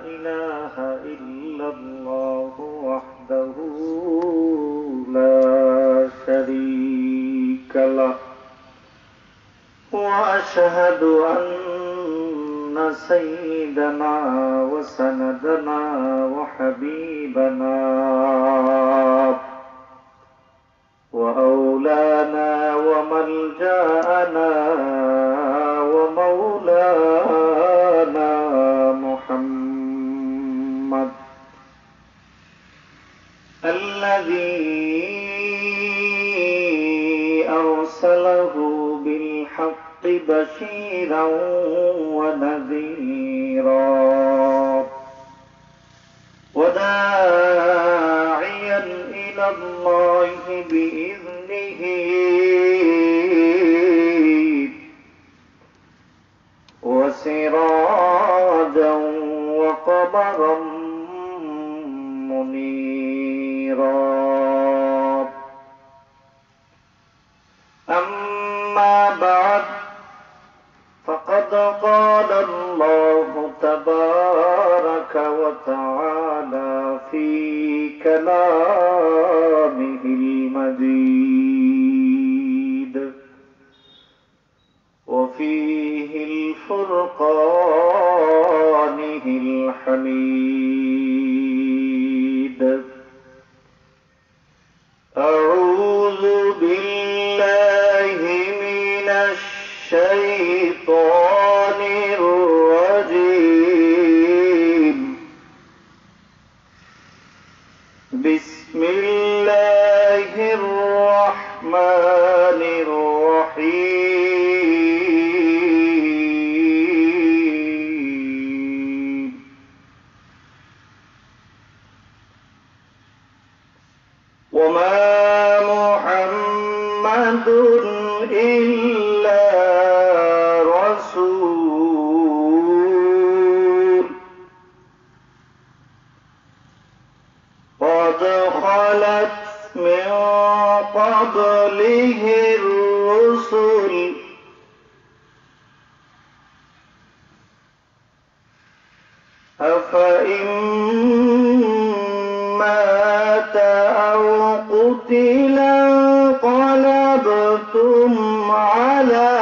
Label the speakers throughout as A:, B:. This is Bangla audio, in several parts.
A: إله إلا الله وحده لا شريك له وأشهد أن سيدنا وسندنا وحبيبنا وأولانا وملجأنا ومولانا محمد الذي أرسله بالحق بشيرا ونذيرا وداعيا إلى الله بإذنه وسراجا وقمرا منيرا. أما بعد فقد قال الله تبارك وتعالى في كلامه المجيد وفيه الفرقانه الحميد. أعوذ بالله من الشيطان الرجيم. بسم الله الرحمن الرحيم. وما محمد إلا رسول قد خلت من قبله الرسل أفإن مات أو قتل انقلبتم على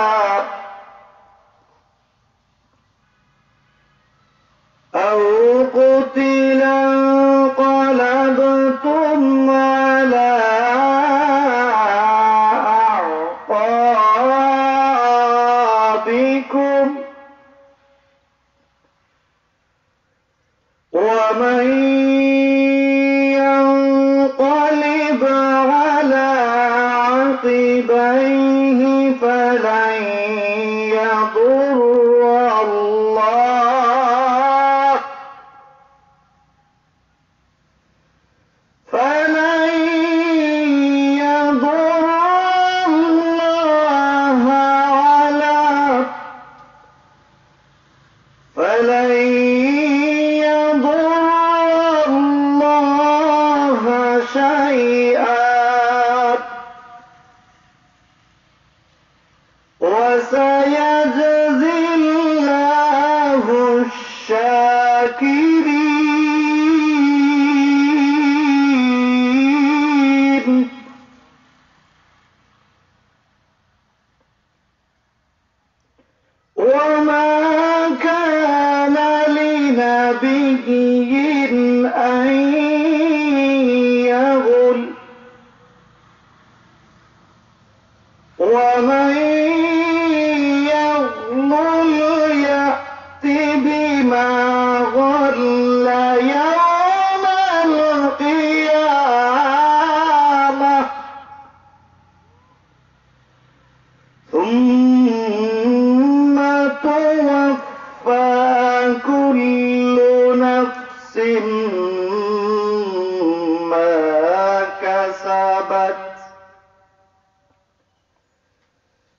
A: أعقابكم ومن ينقلب على عقبيه فلن يضر الله شيئا وسيجزي الله الشاكرين. وما كان لنبي أن يغل ومن يغل يأت بما غل يوم القيامة ثم توفى كل نفس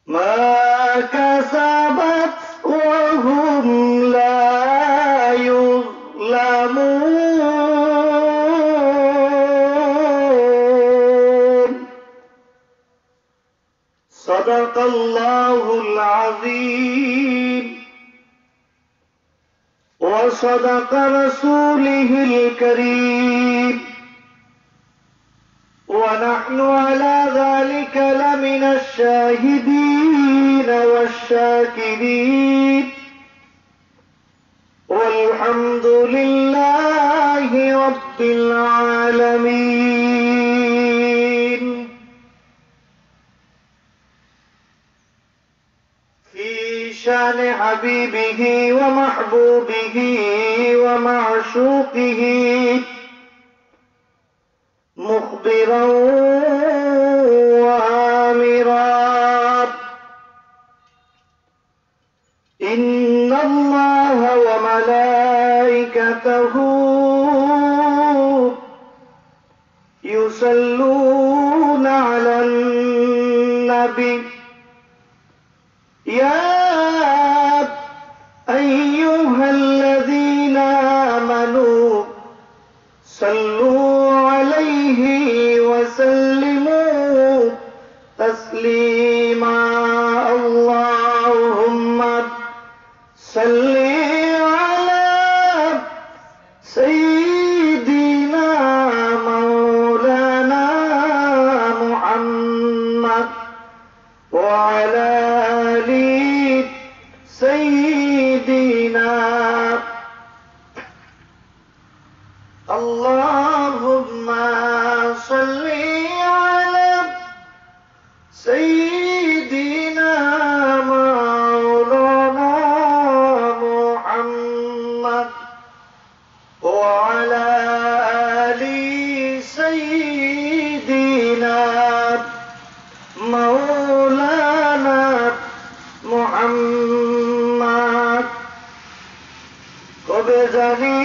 A: ما كسبت وهم لا يظلمون. صدق الله العظيم. وصدق وصدق رسوله الكريم ونحن على ذلك لمن الشاهدين والشاكرين والحمد لله رب العالمين. في شان حبيبه ومحبوبه ومعشوقه مخبرا وآمرا إن الله وملائكته يصلون على النبي يا أيها الذين آمنوا صلوا عليه وسلموا تسليما اللهم صل على سيدنا مولانا محمد وعلى آل سيدنا اللهم صل على سيدنا مولانا محمد وعلى آل سيدنا مولانا محمد কবে জানি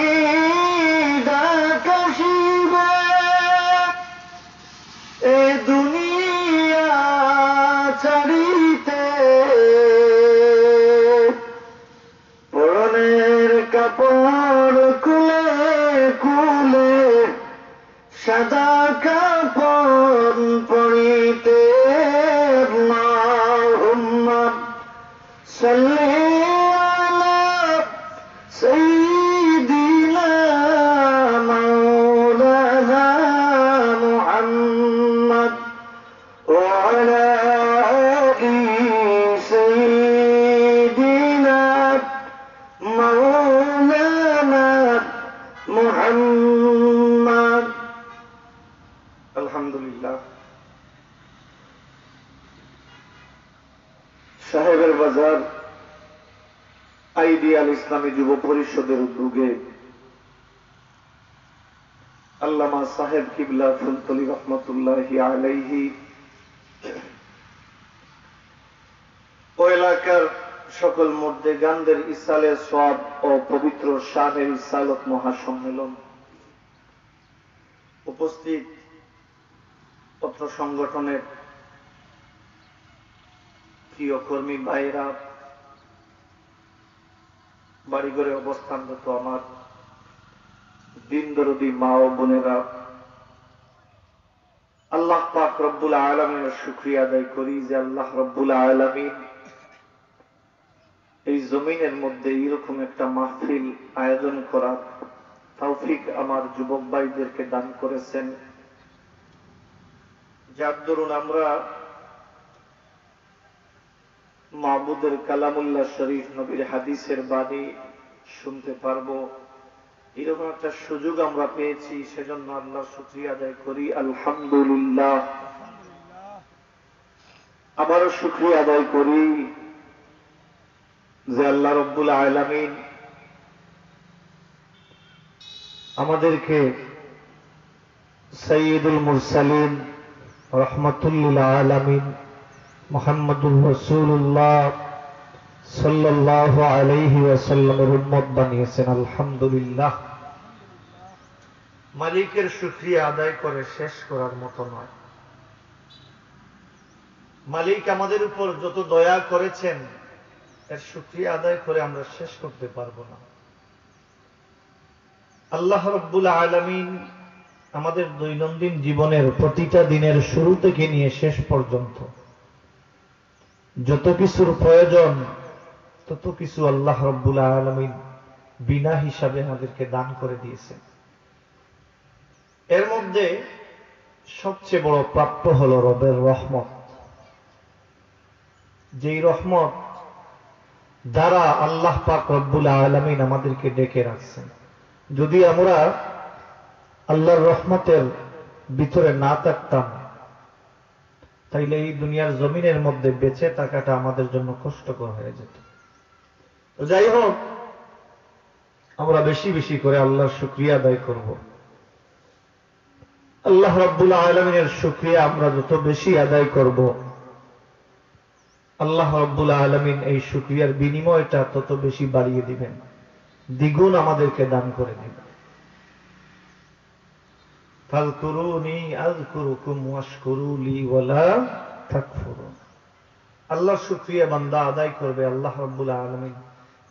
A: ডাকাশিবে এ দুনিয়া ছাড়িতে পরনের কাপড় খুলে খুলে সাদা কাপড় পরিতে আল্লাহুম্মা সাল্লি আলা সাইয়্যিদিনা মাওলানা মুহাম্মদ ওয়া আলা আলি সাইয়্যিদিনা মাওলানা মুহাম্মদ। আলহামদুলিল্লাহ। সাহেবের বাজার আইডিয়াল ইসলামী যুব পরিষদের উদ্যোগে আল্লামা সাহেব কিবলা ফুলতলি রহমতুল্লাহি আলাইহি ও এলাকার সকল মুর্দেগানদের ইসালে সওয়াব ও পবিত্র শানের ইসালত মহাসম্মেলন উপস্থিত পত্র সংগঠনের প্রিয় কর্মী ভাইরা, বাড়িঘরে অবস্থানরত আমার দিন দরদি মা ও বোনেরা, আল্লাহ পাক রব্বুল আলামিনের শুকরিয়া আদায় করি যে আল্লাহ রব্বুল আলামিন এই জমিনের মধ্যে এরকম একটা মাহফিল আয়োজন করার তৌফিক আমার যুবক ভাইদেরকে দান করেছেন, যার দরুন আমরা মাহবুদের কালামুল্লাহ শরীফ নবীর হাদিসের বাণী শুনতে পারবো। এরকম একটা সুযোগ আমরা পেয়েছি, সেজন্য আল্লাহর শুকরিয়া আদায় করি আলহামদুলিল্লাহ। আবারও শুকরিয়া আদায় করি যে আল্লাহ রব্বুল আলামিন আমাদেরকে সাইয়্যিদুল মুরসালিন রাহমাতুল আলামিন মুহাম্মদুর রাসূলুল্লাহ সাল্লাল্লাহু আলাইহি ওয়াসাল্লামের উম্মত বানিয়েছেন। আলহামদুলিল্লাহ। মালিকের শুকরিয়া আদায় করে শেষ করার মতো নয়। মালিক আমাদের উপর যত দয়া করেছেন এর শুকরিয়া আদায় করে আমরা শেষ করতে পারবো না। আল্লাহ রাব্বুল আলামিন আমাদের দৈনন্দিন জীবনের প্রতিটা দিনের শুরু থেকে নিয়ে শেষ পর্যন্ত যত কিছুর প্রয়োজন তত কিছু আল্লাহ রাব্বুল আলামিন বিনা হিসাবে আমাদেরকে দান করে দিয়েছেন। এর মধ্যে সবচেয়ে বড় প্রাপ্য হল রবের রহমত, যেই রহমত দ্বারা আল্লাহ পাক রব্বুল আলামিন আমাদেরকে ডেকে রাখছেন। যদি আমরা আল্লাহর রহমতের ভিতরে না থাকতাম, তাইলে এই দুনিয়ার জমিনের মধ্যে বেঁচে থাকাটা আমাদের জন্য কষ্টকর হয়ে যেত। তো যাই হোক, আমরা বেশি বেশি করে আল্লাহর শুকরিয়া আদায় করব। আল্লাহ রাব্বুল আলামিনের শুকরিয়া আমরা যত বেশি আদায় করব, আল্লাহ রাব্বুল আলামিন এই শুকরিয়ার বিনিময়টা তত বেশি বাড়িয়ে দিবেন, দ্বিগুণ আমাদেরকে দান করে দিবেন। ফাযকুরুনি আযকুরুকুম ওয়াশকুরু লি ওয়ালা তাকফুরুন। আল্লাহর শুকরিয়া বান্দা আদায় করবে, আল্লাহ রাব্বুল আলামিন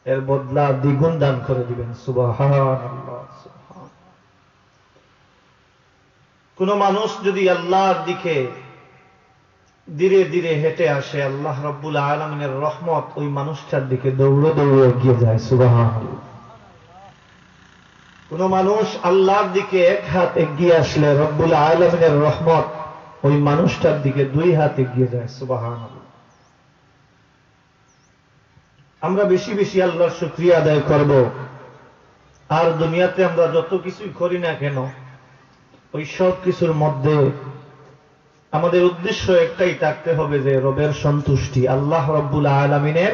A: এর বদলা দ্বিগুণ দান করে দিবেন। সুবহানাল্লাহ। কোন মানুষ যদি আল্লাহর দিকে ধীরে ধীরে হেঁটে আসে, আল্লাহ রাব্বুল আলামিনের রহমত ওই মানুষটার দিকে দৌড়ে দৌড়ে এগিয়ে যায়। সুবহানাল্লাহ। কোন মানুষ আল্লাহর দিকে এক হাত এগিয়ে আসলে রব্বুল আলামিনের রহমত ওই মানুষটার দিকে দুই হাত এগিয়ে যায়। সুবহানাল্লাহ। আমরা বেশি বেশি আল্লাহর শুকরিয়া আদায় করব। আর দুনিয়াতে আমরা যত কিছুই করি না কেন, ওই সব কিছুর মধ্যে আমাদের উদ্দেশ্য একটাই থাকতে হবে, যে রবের সন্তুষ্টি, আল্লাহ রাব্বুল আলামিনের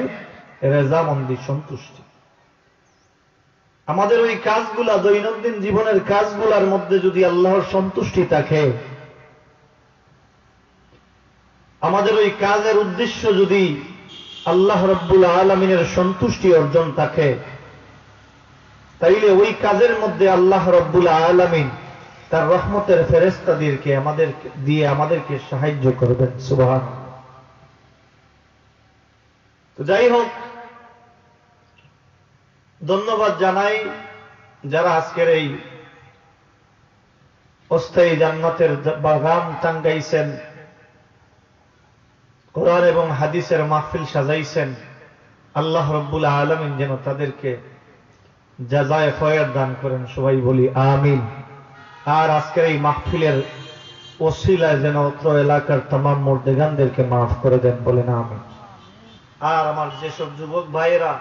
A: রেজামন্দি, সন্তুষ্টি। আমাদের ওই কাজগুলা, দৈনন্দিন জীবনের কাজগুলার মধ্যে যদি আল্লাহর সন্তুষ্টি থাকে, আমাদের ওই কাজের উদ্দেশ্য যদি আল্লাহ রাব্বুল আলামিনের সন্তুষ্টি অর্জন থাকে, তাইলে ওই কাজের মধ্যে আল্লাহ রাব্বুল আলামিন তার রহমতের ফেরেশতাদেরকে আমাদেরকে সাহায্য করবেন। সুবহানাল্লাহ। তো যাই হোক, ধন্যবাদ জানাই যারা আজকের এই অস্থায়ী জান্নাতের বাগান টাঙ্গাইছেন, কোরআন এবং হাদিসের মাহফিল সাজাইছেন। আল্লাহ রাব্বুল আলামিন যেন তাদেরকে জাযায়ে খয়র দান করেন, সবাই বলি আমিন। আর আজকের এই মাহফিলের ওসিলায় যেন অত্র এলাকার तमाम মুর্দেগানদেরকে মাফ করে দেন, বলেন আমিন। আর আমার যেসব যুবক ভাইয়েরা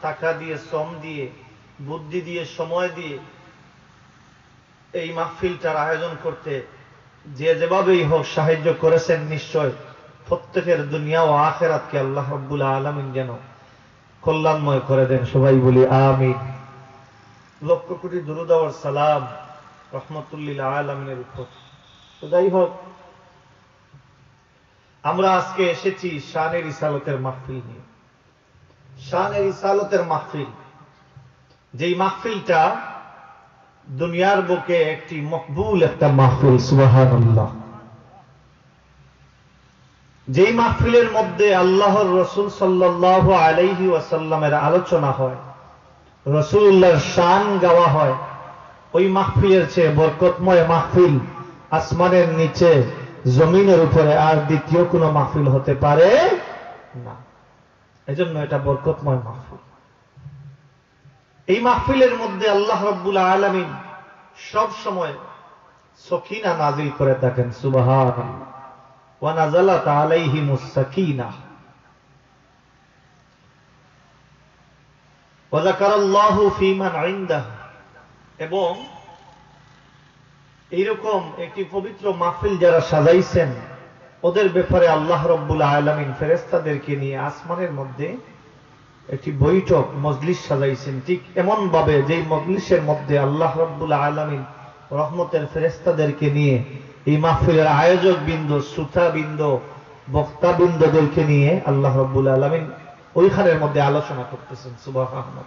A: টাকা দিয়ে, শ্রম দিয়ে, বুদ্ধি দিয়ে, সময় দিয়ে এই মাহফিলটার আয়োজন করতে যে যেভাবেই হোক সাহায্য করেছেন, নিশ্চয় প্রত্যেকের দুনিয়া ও আখিরাতকে আল্লাহ রাব্বুল আলামিন যেন কল্যাণময় করে দেন, সবাই বলি আমিন। লক্ষ কোটি দুরূদ ও সালাম রহমতুল লিল আলামিনের উপর। তো যাই হোক, আমরা আজকে এসেছি শানে রিসালতের মাহফিল নিয়ে। শানে রিসালতের মাহফিল, যেই মাহফিলটা দুনিয়ার বুকে একটি মকবুল একটা মাহফিল। সুবহানাল্লাহ। যেই মাহফিলের মধ্যে আল্লাহর রাসূল সাল্লাল্লাহু আলাইহি ওয়াসাল্লামের আলোচনা হয়, রাসূলুল্লাহর শান গাওয়া হয়, ওই মাহফিলের চেয়ে বরকতময় মাহফিল আসমানের নিচে, জমিনের উপরে আর দ্বিতীয় কোনো মাহফিল হতে পারে না। এজন্য এটা বরকতময় মাহফিল। এই মাহফিলের মধ্যে আল্লাহ রাব্বুল আলামিন সব সময় সকিনা নাজিল করে থাকেন। সুবহানাল্লাহ। ওয়া নাযালাত আলাইহিমুস সাকিনাহ ওয়া যাকারাল্লাহু ফীমান ইনদাহু। এবং এইরকম একটি পবিত্র মাহফিল যারা সাজাইছেন, ওদের ব্যাপারে আল্লাহ রাব্বুল আলামিন ফেরেশতাদেরকে নিয়ে আসমানের মধ্যে একটি বৈঠক, মজলিস সাজাইছেন। ঠিক এমন ভাবে যেই মজলিসের মধ্যে আল্লাহ রাব্বুল আলামিন রহমতের ফেরেশতাদেরকে নিয়ে এই মাহফিলের আয়োজক বৃন্দ, শ্রোতা বৃন্দ, বক্তা বৃন্দদেরকে নিয়ে আল্লাহ রাব্বুল আলামিন ওইখানের মধ্যে আলোচনা করতেছেন। সুবহানাল্লাহ।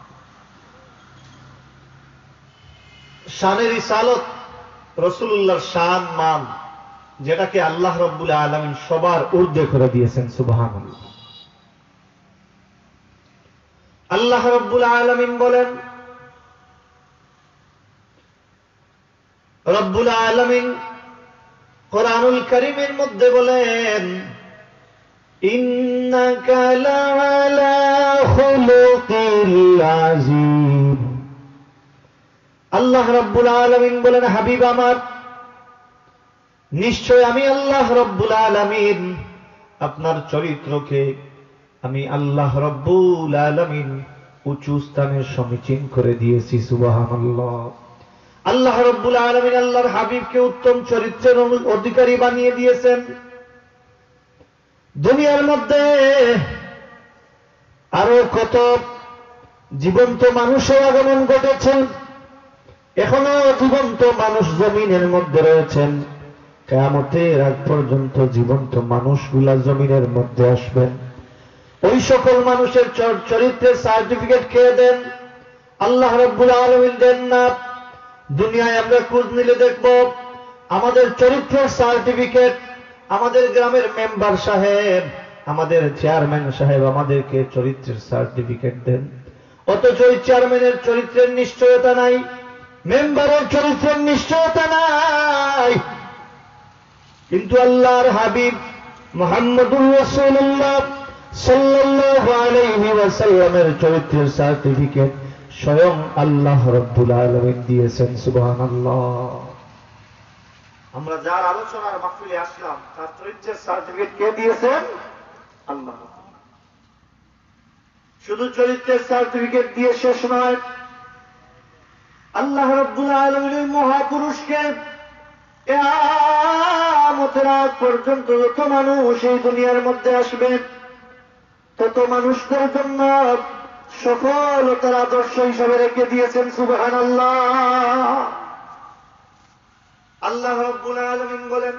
A: শানে রিসালত, রাসূলুল্লাহর শান মান, যেটাকে আল্লাহ রাব্বুল আলামিন সবার ঊর্ধ্বে করে দিয়েছেন। সুবহানাল্লাহ। আল্লাহ রাব্বুল আলামিন বলেন, রব্বুল আলামিন কোরআনুল কারীমের মধ্যে বলেন, ইন্নাকা লাআলা খুলুকিল আযীম। আল্লাহ রাব্বুল আলামিন বলেন, হাবিব আমার, নিশ্চয় আমি আল্লাহ রাব্বুল আলামিন আপনার চরিত্রকে আমি আল্লাহ রাব্বুল আলামিন উঁচু স্থানে সমীচীন করে দিয়েছি। সুবহানাল্লাহ। আল্লাহ রাব্বুল আলামিন আল্লাহর হাবিবকে উত্তম চরিত্রের অধিকারী বানিয়ে দিয়েছেন। দুনিয়ার মধ্যে আরো কত জীবন্ত মানুষের আগমন ঘটেছে, এখনো জীবন্ত মানুষ জমিনের মধ্যে রয়েছেন। কিয়ামতের আগ পর্যন্ত জীবন্ত মানুষগুলা জমিনের মধ্যে আসবেন। ওই সকল মানুষের চরিত্রের সার্টিফিকেট কে দেন? আল্লাহ রাব্বুল আলামিন দেন না। দুনিয়ায় আমরা খোঁজ নিলে দেখব আমাদের চরিত্রের সার্টিফিকেট আমাদের গ্রামের মেম্বার সাহেব, আমাদের চেয়ারম্যান সাহেব আমাদেরকে চরিত্রের সার্টিফিকেট দেন, অথচ ওই চেয়ারম্যানের চরিত্রের নিশ্চয়তা নাই, মেম্বারের চরিত্রের নিশ্চয়তা নাই। কিন্তু আল্লাহর হাবিব মুহাম্মদুর রাসূলুল্লাহ সাল্লাল্লাহু আলাইহি ওয়াসাল্লামের চরিত্রের সার্টিফিকেট স্বয়ং আল্লাহ রাব্বুল আলামিন দিয়েছেন। সুবহানাল্লাহ। আমরা যার আলোচনার মাহফিলে আসলাম তার চরিত্রের সার্টিফিকেট কে দিয়েছেন? আল্লাহ। শুধু চরিত্রের সার্টিফিকেট দিয়ে শেষ নয়, আল্লাহ রাব্বুল আলামিন মহাপুরুষকে কিয়ামতের আগ পর্যন্ত যত মানুষ এই দুনিয়ার মধ্যে আসবে তত মানুষদের জন্য সফলতার আদর্শ হিসাবে রেখে দিয়েছেন। সুবহানাল্লাহ। আল্লাহ রাব্বুল আলামিন বলেন,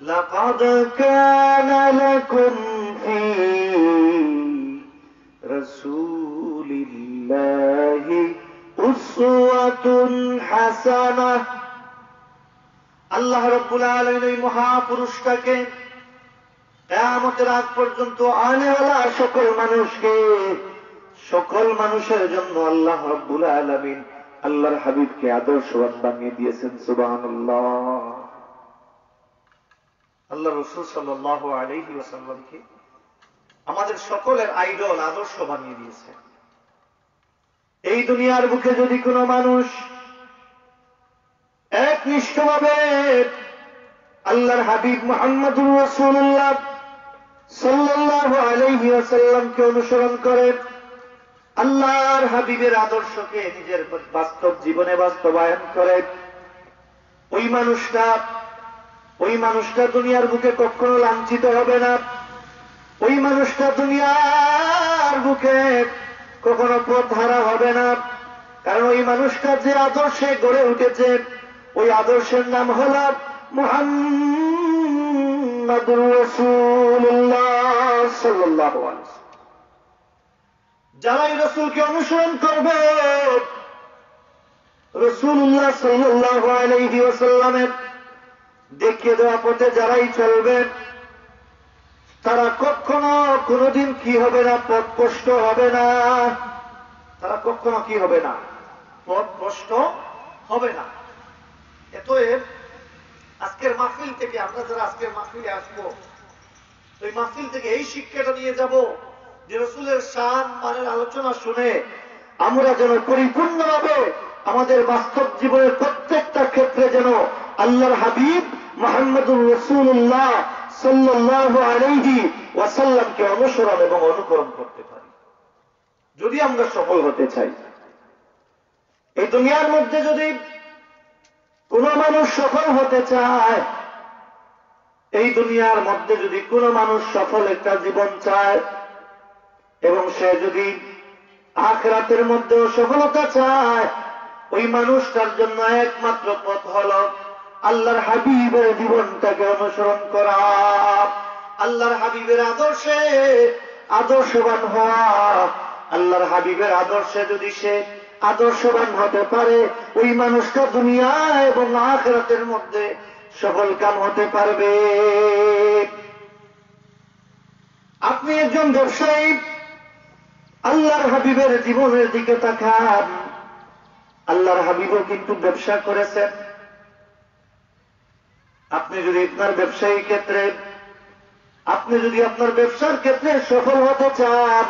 A: লাকাদ কানা লাকুম ফি রাসূলিল্লাহি উসওয়াতুন হাসানাহ। আল্লাহ রাব্বুল আলামিন এই মহাপুরুষটাকে কিয়ামতের আগ পর্যন্ত আনেওয়ালা সকল মানুষকে, সকল মানুষের জন্য আল্লাহ রাব্বুল আলামিন আল্লাহর হাবিবকে আদর্শবান বানিয়ে দিয়েছেন। সুবহানাল্লাহ। আল্লাহ রাসূল সাল্লাল্লাহু আলাইহি ওয়াসাল্লামকে আমাদের সকলের আইডল, আদর্শ বানিয়ে দিয়েছেন। এই দুনিয়ার বুকে যদি কোনো মানুষ একনিষ্ঠভাবে আল্লাহর হাবিব মুহাম্মদুর রাসূলুল্লাহ সাল্লাল্লাহু আলাইহি ওয়াসাল্লামকে অনুসরণ করে, আল্লাহর হাবিবের আদর্শকে নিজের বাস্তব জীবনে বাস্তবায়ন করে, ওই মানুষটা দুনিয়ার বুকে কখনো লাঞ্ছিত হবে না। ওই মানুষটা দুনিয়ার বুকে কখনো পথহারা হবে না। কারণ ওই মানুষটা যে আদর্শে গড়ে উঠেছে, ওই আদর্শের নাম হল মুহাম্মাদুর রাসূলুল্লাহ সাল্লাল্লাহু আলাইহি ওয়াসাল্লাম। যারা এই রাসূলকে অনুসরণ করবে, রাসূলুল্লাহ সাল্লাল্লাহু আলাইহি ওয়াসাল্লামের দেখিয়ে দেওয়া পথে যারাই চলবে, তারা কখনো কোনোদিন কি হবে না, পথভ্রষ্ট হবে না। তারা কখনো কি হবে না, পথভ্রষ্ট হবে না। এতএব আজকের মাহফিল থেকে আমরা যারা আজকের মাহফিলে আসবো, ওই মাহফিল থেকে এই শিক্ষাটা নিয়ে যাব যে রাসূলের শান মানের আলোচনা শুনে আমরা যেন পরিপূর্ণভাবে আমাদের বাস্তব জীবনের প্রত্যেকটা ক্ষেত্রে যেন আল্লাহর হাবিব মুহাম্মদুর রাসূলুল্লাহ সাল্লাল্লাহু আলাইহি ওয়াসাল্লামকে অনুসরণ এবং অনুকরণ করতে পারি। যদি আমরা সফল হতে চাই, এই দুনিয়ার মধ্যে যদি কোন মানুষ সফল হতে চায়, এই দুনিয়ার মধ্যে যদি কোন মানুষ সফল একটা জীবন চায় এবং সে যদি আখিরাতের মধ্যেও সফলতা চায়, ওই মানুষটার জন্য একমাত্র পথ হল আল্লাহর হাবিবের জীবনটাকে অনুসরণ করা, আল্লাহর হাবিবের আদর্শে আদর্শবান হওয়া। আল্লাহর হাবিবের আদর্শে যদি সে আদর্শবান হতে পারে, ওই মানুষটা দুনিয়া এবং আখিরাতের মধ্যে সফল কাম হতে পারবে। আপনি একজন ব্যবসায়ী, আল্লাহর হাবিবের জীবনের দিকে তাকান। আল্লাহর হাবিবও কিন্তু ব্যবসা করেছেন। আপনি যদি আপনার ব্যবসায়ী ক্ষেত্রে, আপনি যদি আপনার ব্যবসার ক্ষেত্রে সফল হতে চান,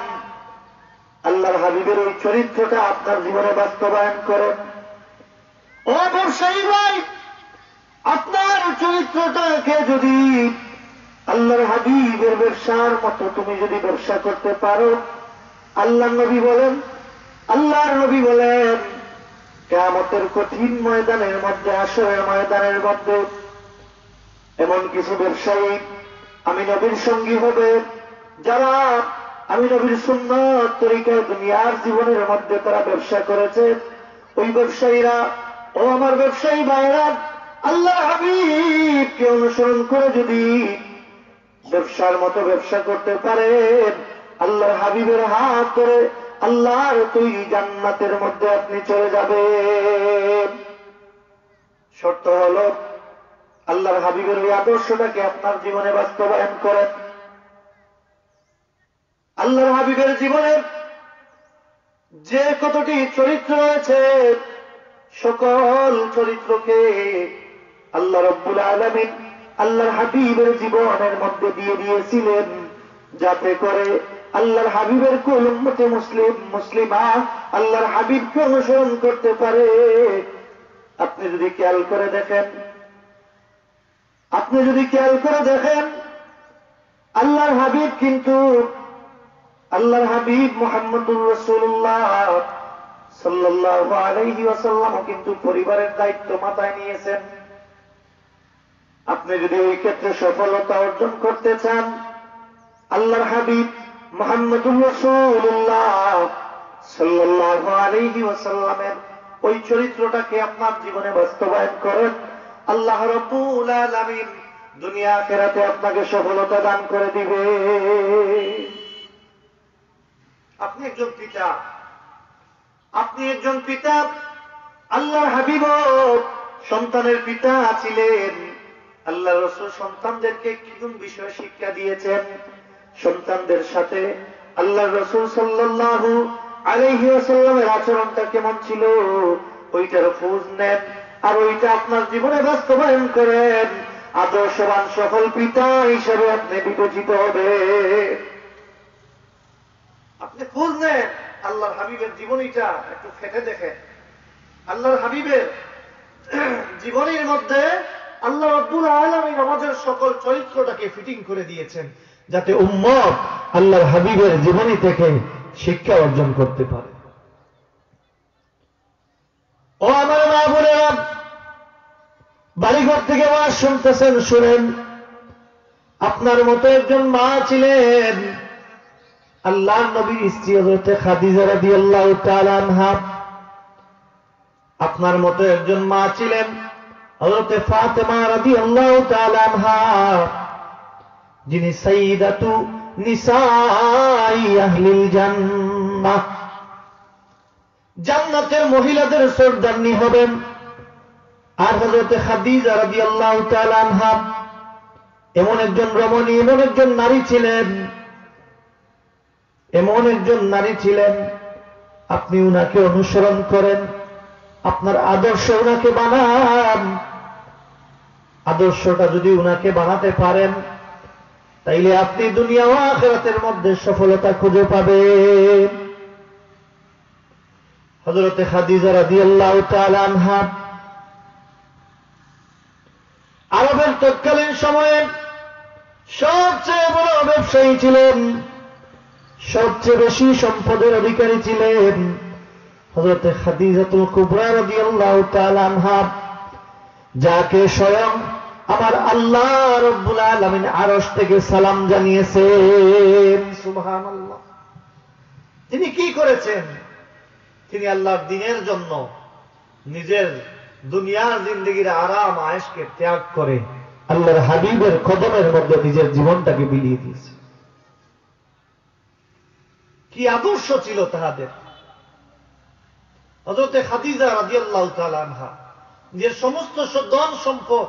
A: আল্লাহর হাবিবের ওই চরিত্রটা আপনার জীবনে বাস্তবায়ন করেন। ব্যবসায়ী ভাই, আপনার চরিত্রটাকে যদি আল্লাহর হাবিবের ব্যবসার মতো তুমি যদি ব্যবসা করতে পারো, আল্লাহর নবী বলেন কিয়ামতের কঠিন ময়দানের মধ্যে, হাশরের ময়দানের মধ্যে এমন কিছু ব্যবসায়ী আমি নবীর সঙ্গী হবে, যারা আমি নবীর সুন্নাত তরিকায় দুনিয়ার জীবনের মধ্যে তারা ব্যবসা করেছে। ওই ব্যবসায়ীরা, ও আমার ব্যবসায়ী ভাইরা, আল্লাহর হাবিবকে অনুসরণ করে যদি ব্যবসার মতো ব্যবসা করতে পারেন, আল্লাহর হাবিবের হাত ধরে আল্লাহর তৈরি জান্নাতের মধ্যে আপনি চলে যাবেন। শর্ত হল আল্লাহর হাবিবের ওই আদর্শটাকে আপনার জীবনে বাস্তবায়ন করেন। আল্লাহর হাবিবের জীবনের যে কতটি চরিত্র রয়েছে, সকল চরিত্রকে আল্লাহ রাব্বুল আলামিন আল্লাহর হাবিবের জীবনের মধ্যে দিয়ে দিয়েছিলেন, যাতে করে আল্লাহর হাবিবের কুল উম্মতে মুসলিমা আল্লাহর হাবিবকে অনুসরণ করতে পারে। আপনি যদি খেয়াল করে দেখেন, আল্লাহর হাবিব কিন্তু আল্লাহর হাবিব মুহাম্মদুর রাসূলুল্লাহ সাল্লাল্লাহু আলাইহি ওয়াসাল্লাম কিন্তু পরিবারের দায়িত্ব মাথায় নিয়েছেন। আপনি যদি এই ক্ষেত্রে সফলতা অর্জন করতে চান, আল্লাহর হাবিব মুহাম্মদুর রাসূলুল্লাহ সাল্লাল্লাহু আলাইহি ওয়াসাল্লামের ওই চরিত্রটাকে আপনার জীবনে বাস্তবায়ন করেন। আল্লাহ রাব্বুল আলামিন দুনিয়া আখিরাতে আপনাকে সফলতা দান করে দিবে। আপনি একজন পিতা, আল্লাহর হাবিব সন্তানের পিতা ছিলেন। আল্লাহ রাসূল সন্তানদেরকে কোন বিষয়ে শিক্ষা দিয়েছেন, সন্তানদের সাথে আল্লাহর রাসূল সাল্লাল্লাহু আলাইহি ওয়াসাল্লামের আচরণটা কেমন ছিল ওইটার খোঁজ নেন, আর ওইটা আপনার জীবনে বাস্তবায়ন করেন। আদর্শবান সফল পিতা হিসেবে আপনি বিবেচিত হবে। আপনি খোঁজ নেন আল্লাহর হাবিবের জীবনীটা একটু ফেটে দেখেন। আল্লাহর হাবিবের জীবনীর মধ্যে আল্লাহ রাব্বুল আলামিন আমাদের সকল চরিত্রটাকে ফিটিং করে দিয়েছেন, যাতে উম্মত আল্লাহর হাবিবের জীবনী থেকে শিক্ষা অর্জন করতে পারে। ও আমার মা বোনেরা, বাড়িঘর থেকে ওয়াজ শুনতেছেন, শুনেন। আপনার মতো একজন মা ছিলেন আল্লাহর নবীর স্ত্রী হযরত খাদিজা রাদিয়াল্লাহু তাআলা আনহা। আপনার মতো একজন মা ছিলেন হযরত ফাতেমা রাদিয়াল্লাহু তাআলা আনহা, যিনি সাইয়্যিদাতু নিসাই আহলিল জান্নাহ, জান্নাতের মহিলাদের সর্দারনি হবেন। আর হযরত খাদিজা রাদিয়াল্লাহু তাআলা আনহা এমন একজন রমণী, এমন একজন নারী ছিলেন, আপনি উনাকে অনুসরণ করেন, আপনার আদর্শ উনাকে বানান। আদর্শটা যদি উনাকে বানাতে পারেন, তাইলে আপনি দুনিয়া ও আখিরাতের মধ্যে সফলতা খুঁজে পাবেন। হযরত খাদিজা রাদিয়াল্লাহু তাআলা আনহা আরবের তৎকালীন সময়ে সবচেয়ে বড় ব্যবসায়ী ছিলেন, সবচেয়ে বেশি সম্পদের অধিকারী ছিলেন। হযরত খাদিজাতুল কুবরা রাদিয়াল্লাহু তাআলা আনহা, যাকে স্বয়ং আমার আল্লাহ রাব্বুল আলামিন আরশ থেকে সালাম জানিয়েছেন। সুবহানাল্লাহ। তিনি কি করেছেন? তিনি আল্লাহর দ্বীনের জন্য নিজের দুনিয়ার জিন্দেগির আরাম আয়েশকে ত্যাগ করে আল্লাহর হাবিবের কদমের মধ্যে নিজের জীবনটাকে বিলিয়ে দিয়েছে। কি আদর্শ ছিল তাহাদের! হযরত খাদিজা রাদিয়াল্লাহু তাআলা আনহা নিজের সমস্ত ধন সম্পদ,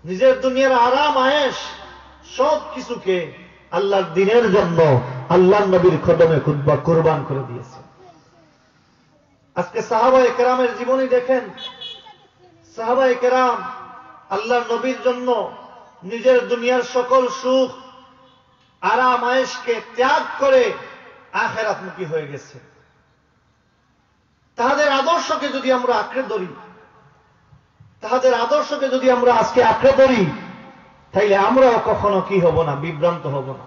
A: নিজের দুনিয়ার আরাম আয়েশ সব কিছুকে আল্লাহর দ্বীনের জন্য আল্লাহর নবীর কদমে কুরবান করে দিয়েছে। আজকে সাহাবায়ে কেরামের জীবনী দেখেন। সাহাবায়ে কেরাম আল্লাহর নবীর জন্য নিজের দুনিয়ার সকল সুখ আরাম আয়েশকে ত্যাগ করে আখিরাতমুখী হয়ে গেছে। তাদের আদর্শকে যদি আমরা আঁকড়ে ধরি, তাদের আদর্শকে যদি আমরা আজকে আঁকড়ে ধরি, তাইলে আমরাও কখনো কি হব না, বিভ্রান্ত হব না,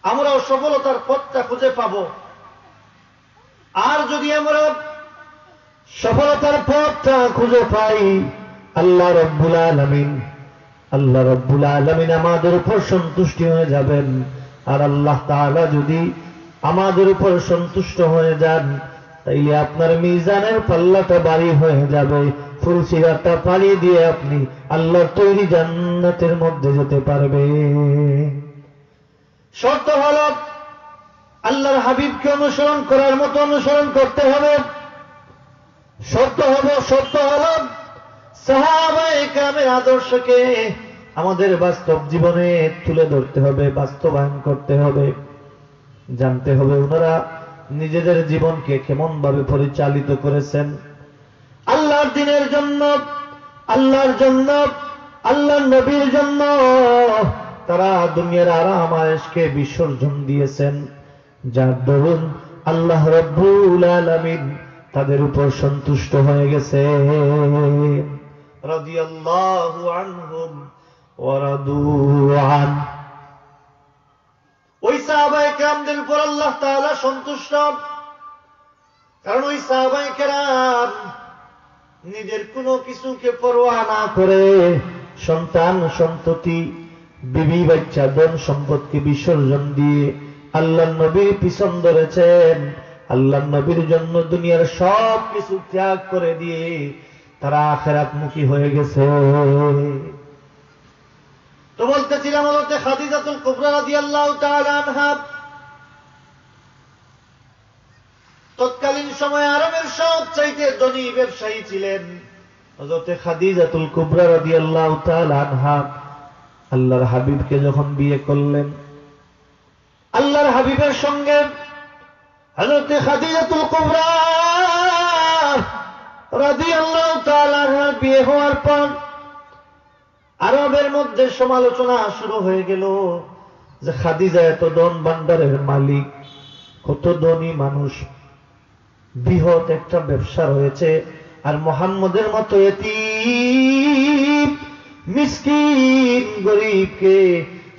A: আমরাও সফলতার পথটা খুঁজে পাব। আর যদি আমরা সফলতার পথটা খুঁজে পাই, আল্লাহ রাব্বুল আলামিন আমাদের উপর সন্তুষ্টি হয়ে যাবেন। আর আল্লাহ তাআলা যদি আমাদের উপর সন্তুষ্ট হয়ে যান, তাইলে আপনার মিজানের পাল্লাটা ভারী হয়ে যাবে, ফুলসিরাতটা পাড়ি দিয়ে আপনি আল্লাহর তৈরি জান্নাতের মধ্যে যেতে পারবেন। শর্ত হল আল্লাহর হাবিবকে অনুসরণ করার মতো অনুসরণ করতে হবে। শর্ত হল সাহাবায়ে কেরামের আদর্শকে আমাদের বাস্তব জীবনে তুলে ধরতে হবে, বাস্তবায়ন করতে হবে, জানতে হবে ওনারা নিজেদের জীবনকে কেমন ভাবে পরিচালিত করেছেন আল্লাহর দ্বীনের জন্য, আল্লাহর জন্য, আল্লাহর নবীর জন্য। তারা দুনিয়ার আরাম আয়েশকে বিসর্জন দিয়েছেন, যার দরুন আল্লাহ রাব্বুল আলামিন তাদের উপর সন্তুষ্ট হয়ে গেছে। রাদিয়াল্লাহু আনহুম ওয়া রাদু আন। ওই সাহাবায়ে কেরামদের উপর আল্লাহ তাআলা সন্তুষ্ট, কারণ ওই সাহাবায়ে কেরাম নিজের কোনো কিছুকে পরোয়া না করে সন্তান সন্ততি বিবি বাচ্চা ধন সম্পদকে বিসর্জন দিয়ে আল্লাহর নবীর পিছন ধরেছেন। আল্লাহর নবীর জন্য দুনিয়ার সব কিছু ত্যাগ করে দিয়ে তারা আখিরাতমুখী হয়ে গেছে। তো বলতেছিলাম হযরত খাদিজাতুল কুবরা রাদিয়াল্লাহু তাআলা আনহা তৎকালীন সময়ে আরবের সবচাইতে ধনী ব্যবসায়ী ছিলেন। হযরত খাদিজাতুল কুবরা রাদিয়াল্লাহু তাআলা আনহা আল্লাহর হাবিবকে যখন বিয়ে করলেন, আল্লাহর হাবিবের সঙ্গে হযরত খাদিজাতুল কুবরা রাদিয়াল্লাহু তাআলা আনহার বিয়ে হওয়ার পর আরবের মধ্যে সমালোচনা শুরু হয়ে গেল যে খাদিজা এত ধন ভান্ডারের মালিক, কত ধনী মানুষ, বৃহৎ একটা ব্যবসা রয়েছে, আর মুহাম্মদের মতো এতিম মিসকিন গরীবকে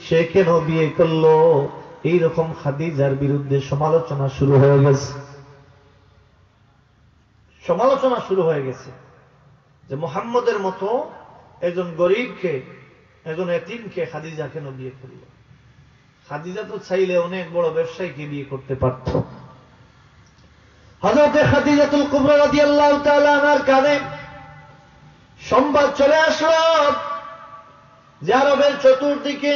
A: সে কেন বিয়ে করলো? এইরকম খাদিজার বিরুদ্ধে সমালোচনা শুরু হয়ে গেছে। সমালোচনা শুরু হয়ে গেছে যে মুহাম্মদের মতো একজন গরীবকে, একজন এতিমকে খাদিজা কেন বিয়ে করল? খাদিজা তো চাইলে অনেক বড় ব্যবসায়ীকে বিয়ে করতে পারত। হযরত খাদিজাতুল কুবরা রাদিয়াল্লাহু তাআলা আনহার কানে সংবাদ চলে আসলো যে আরবের চতুর্দিকে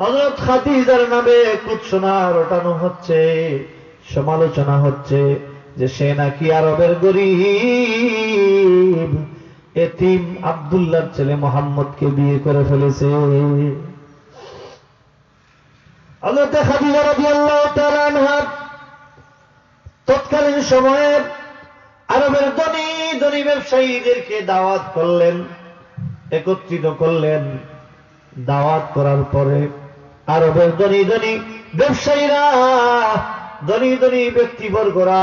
A: হযরত খাদিজার নামে কুৎসনা রটানো হচ্ছে, সমালোচনা হচ্ছে যে সে নাকি আরবের গরীব এতিম আব্দুল্লাহর ছেলে মুহাম্মদকে বিয়ে করে ফেলেছে। হযরত খাদিজা রাদিয়াল্লাহু তাআলা আনহা তৎকালীন সময়ে আরবের ধনী ধনী ব্যবসায়ীদেরকে দাওয়াত করলেন, একত্রিত করলেন। দাওয়াত করার পরে আরবের ধনী ধনী ব্যবসায়ীরা, ধনী ধনী ব্যক্তিবর্গরা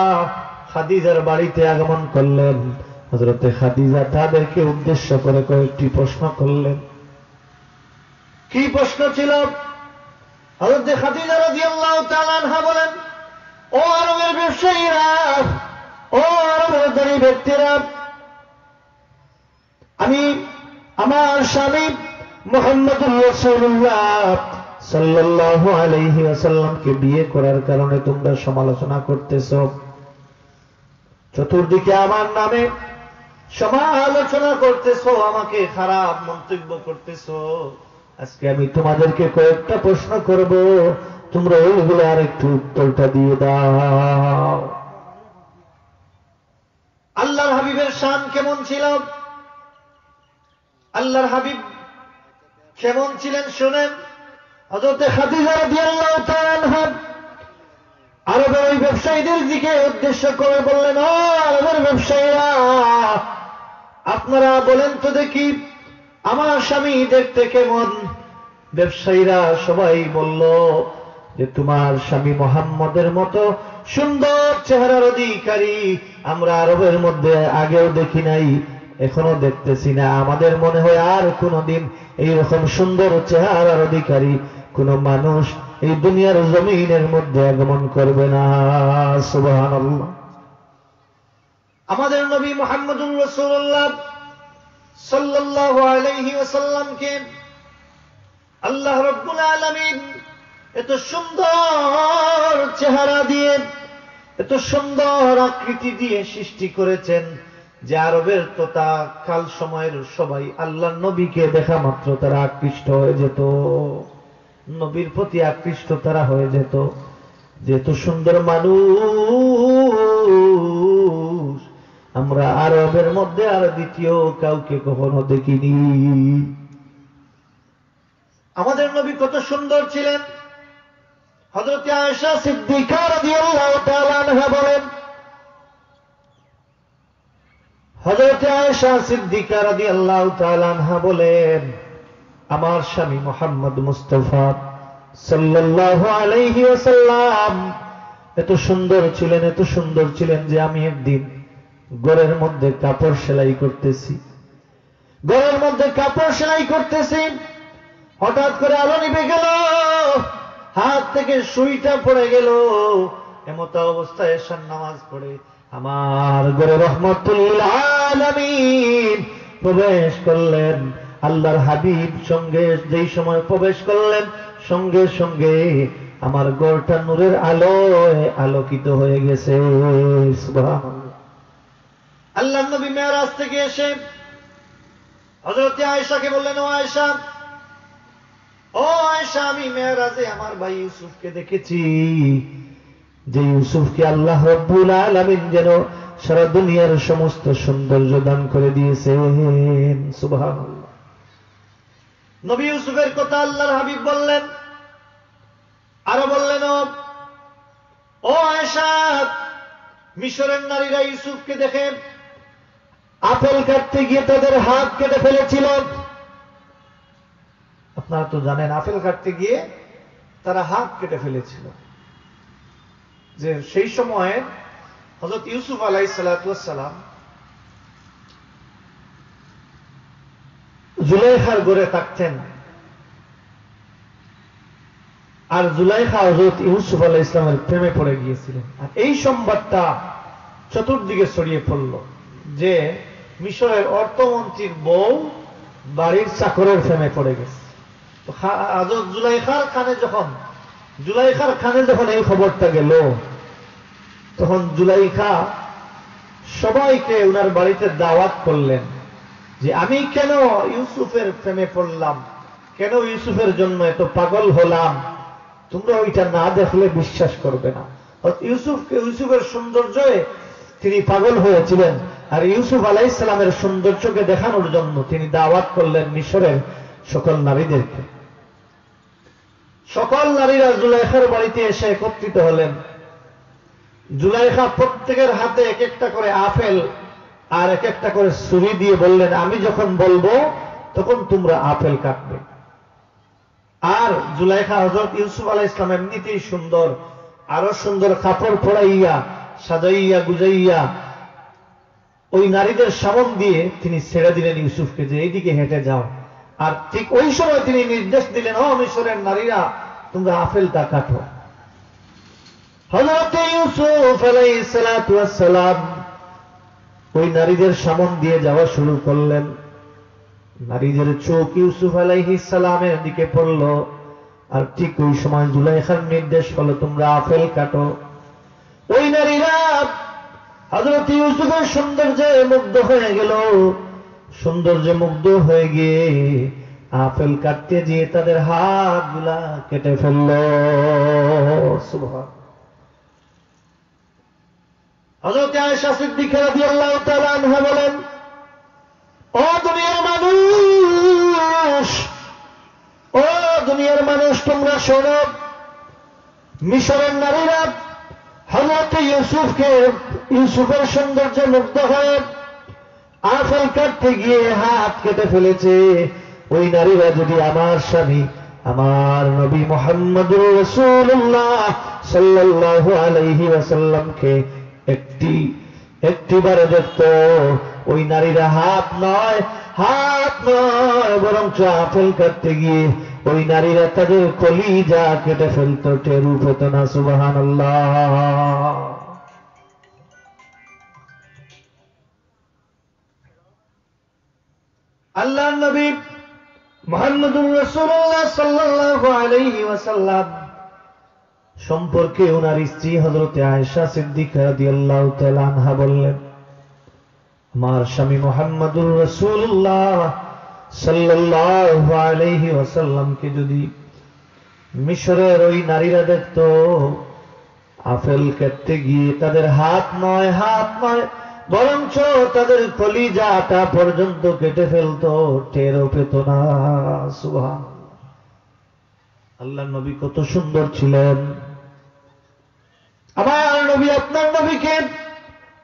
A: খাদিজার বাড়িতে আগমন করলেন। হযরত খাদিজা তাদেরকে উদ্দেশ্য করে কয়েকটি প্রশ্ন করলেন। কি প্রশ্ন ছিল? হযরত খাদিজা রাদিয়াল্লাহু তাআলা আনহা বলেন, ও আরবের ব্যবসায়ীরা, ও আরবের ধনী ব্যক্তিরা, আমি আমার স্বামী মুহাম্মদুর রাসূলুল্লাহ সাল্লাল্লাহু আলাইহি ওয়াসাল্লামকে বিয়ে করার কারণে তোমরা সমালোচনা করতেছ, চতুর্দিকে আমার নামে সমালোচনা করতেছ, আমাকে খারাপ মন্তব্য করতেছ। আজকে আমি তোমাদেরকে কয়েকটা প্রশ্ন করব, তোমরা ওইগুলো আর একটু উত্তরটা দিয়ে দাও। আল্লাহর হাবিবের শান কেমন ছিল, আল্লাহর হাবিব কেমন ছিলেন শুনেন। হযরত খাদিজা রাদিয়াল্লাহু তাআলা আনহা আরবের ওই ব্যবসায়ীদের দিকে উদ্দেশ্য করে বললেন, ও আরবের ব্যবসায়ীরা, আপনারা বলেন তো দেখি আমার স্বামী দেখতে কেমন? ব্যবসায়ীরা সবাই বলল যে তোমার স্বামী মুহাম্মদের মতো সুন্দর চেহারার অধিকারী আমরা আরবের মধ্যে আগেও দেখি নাই,
B: এখনো দেখতেছি না। আমাদের মনে হয় আর কোনদিন এইরকম সুন্দর চেহারার অধিকারী কোন মানুষ এই দুনিয়ার জমিনের মধ্যে আগমন করবে না। সুবহানাল্লাহ। আমাদের নবী মুহাম্মদুর রাসূলুল্লাহ সাল্লাল্লাহু আলাইহি ওয়াসাল্লামকে আল্লাহ রাব্বুল আলামিন এত সুন্দর চেহারা দিয়ে, এত সুন্দর আকৃতি দিয়ে সৃষ্টি করেছেন যে আরবের তথা কাল সময়ের সবাই আল্লাহর নবীকে দেখা মাত্র তারা আকৃষ্ট হয়ে যেত, নবীর প্রতি আকৃষ্ট তারা হয়ে যেত। যে এত সুন্দর মানুষ আমরা আরবের মধ্যে আর দ্বিতীয় কাউকে কখনো দেখিনি। আমাদের নবী কত সুন্দর ছিলেন। হযরত আয়েশা সিদ্দিকা রাদিয়াল্লাহু তাআলা আনহা বলেন, হযরত আয়েশা সিদ্দিকা রাদিয়াল্লাহু তাআলা আনহা বলেন, আমার স্বামী মুহাম্মদ মুস্তাফা সাল্লাল্লাহু আলাইহি ওয়াসাল্লাম এত সুন্দর ছিলেন, এত সুন্দর ছিলেন যে আমি একদিন ঘরের মধ্যে কাপড় সেলাই করতেছি, ঘরের মধ্যে কাপড় সেলাই করতেছি, হঠাৎ করে আলো নিভে গেল, হাত থেকে সুইটা পড়ে গেল। এমত অবস্থায় এশার নামাজ পড়ে আমার ঘরে রহমাতুল আলামিন প্রবেশ করলেন। আল্লাহর হাবিব সঙ্গে যেই সময় প্রবেশ করলেন, সঙ্গে সঙ্গে আমার ঘরটা নূরের আলোয় আলোকিত হয়ে গেছে। সুবহানাল্লাহ। আল্লাহর নবী মেরাজ থেকে এসে হযরত আয়েশাকে বললেন, ও আয়েশা, ও আয়েশা, আমি মেরাজে আমার ভাই ইউসুফকে দেখেছি, যে ইউসুফকে আল্লাহ রাব্বুল আলামিন যেন সারা দুনিয়ার সমস্ত সৌন্দর্য দান করে দিয়েছেন। সুবহানাল্লাহ। নবী ইউসুফের কথা আল্লাহর হাবিব বললেন, আরো বললেন, ও আয়েশা, মিশরের নারীরা ইউসুফকে দেখে আপেল কাটতে গিয়ে তাদের হাত কেটে ফেলেছিল। আপনারা তো জানেন, আপেল কাটতে গিয়ে তারা হাত কেটে ফেলেছিল। যে সেই সময়ে হযরত ইউসুফ আলাইহিস সালাতু ওয়াস সালাম জুলাইখার ঘরে থাকতেন, আর জুলাইখা হযরত ইউসুফ আলাইহিস সালামের প্রেমে পড়ে গিয়েছিলেন। আর এই সংবাদটা চতুর্দিকে ছড়িয়ে পড়ল যে মিশরের অর্থমন্ত্রীর বউ বাড়ির চাকরের প্রেমে পড়ে গেছে। হযরত জুলাইখার কানে যখন এই খবরটা গেল, তখন জুলাইখা সবাইকে উনার বাড়িতে দাওয়াত করলেন যে আমি কেন ইউসুফের প্রেমে পড়লাম, কেন ইউসুফের জন্য এত পাগল হলাম, তোমরা ওইটা না দেখলে বিশ্বাস করবে না। ইউসুফের সৌন্দর্যে তিনি পাগল হয়েছিলেন, আর ইউসুফ আলাইহিস সালামের সৌন্দর্যকে দেখানোর জন্য তিনি দাওয়াত করলেন মিশরের সকল নারীদেরকে। সকল নারীরা জুলাইখার বাড়িতে এসে একত্রিত হলেন। জুলাইখা প্রত্যেকের হাতে এক একটা করে আপেল আর এক একটা করে ছুরি দিয়ে বললেন, আমি যখন বলবো তখন তোমরা আপেল কাটবে। আর জুলাইখা হযরত ইউসুফ আলাইহিস সালাম এমনিতেই সুন্দর, আরো সুন্দর কাপড় পরাইয়া সাজাইয়া গুজাইয়া ওই নারীদের সামন দিয়ে তিনি ছেড়ে দিলেন ইউসুফকে যে এইদিকে হেঁটে যাও। আর ঠিক ওই সময় তিনি নির্দেশ দিলেন, ও মিশরের নারীরা, তোমরা আপেলটা কাটো। হযরত ইউসুফ আলাইহিস সালাতু ওয়াস সালাম ওই নারীদের সামন দিয়ে যাওয়া শুরু করলেন। নারীদের চোখ ইউসুফ আলাইহিস সালামের দিকে পড়ল, আর ঠিক ওই সময় জুলাইখার নির্দেশ হলো, তোমরা আপেল কাটো। ওই নারীরা হযরত ইউসুফের সৌন্দর্যে মুগ্ধ হয়ে গেল, সৌন্দর্যে মুগ্ধ হয়ে গিয়ে আপেল কাটতে গিয়ে তাদের হাতগুলা কেটে ফেলল। সুবহান। হযরত আয়েশা সিদ্দিকা রাদিয়াল্লাহু তাআলা আনহা বলেন, ও দুনিয়ার মানুষ, ও দুনিয়ার মানুষ, তোমরা শোনো, মিশরের নারীরা হযরত ইউসুফের সৌন্দর্যে মুগ্ধ হয়ে আপেল কাটতে গিয়ে হাত কেটে ফেলেছে। ওই নারীরা যদি আমার স্বামী, আমার নবী মুহাম্মদুর রাসূলুল্লাহ সাল্লাল্লাহু আলাইহি ওয়াসাল্লামকে একটিবারে দেখত, ওই নারীরা হাত নয় বরঞ্চ আপেল কাটতে গিয়ে ওই নারীরা তাদের কলিজা কেটে ফেলতো, টেরু পেত না। সুবহানাল্লাহ। আল্লাহর নবী মুহাম্মদুর রাসূলুল্লাহ সাল্লাল্লাহু আলাইহি ওয়াসাল্লাম সম্পর্কে ওনার স্ত্রী হযরতে আয়েশা সিদ্দিকা রাদিয়াল্লাহু তাআলা আনহা বললেন, আমার স্বামী মুহাম্মদুর রাসূলুল্লাহ সাল্লাল্লাহু আলাইহি ওয়াসাল্লামকে যদি মিশরের ওই নারীরা দেখতো আপেল কাটতে গিয়ে তাদের হাত নয় বরঞ্চ তাদের কলিজাটা পর্যন্ত কেটে ফেলতো, টেরও পেত না। সুবহানাল্লাহ। আল্লাহর নবী কত সুন্দর ছিলেন। আমার নবী, আপনার নবীকে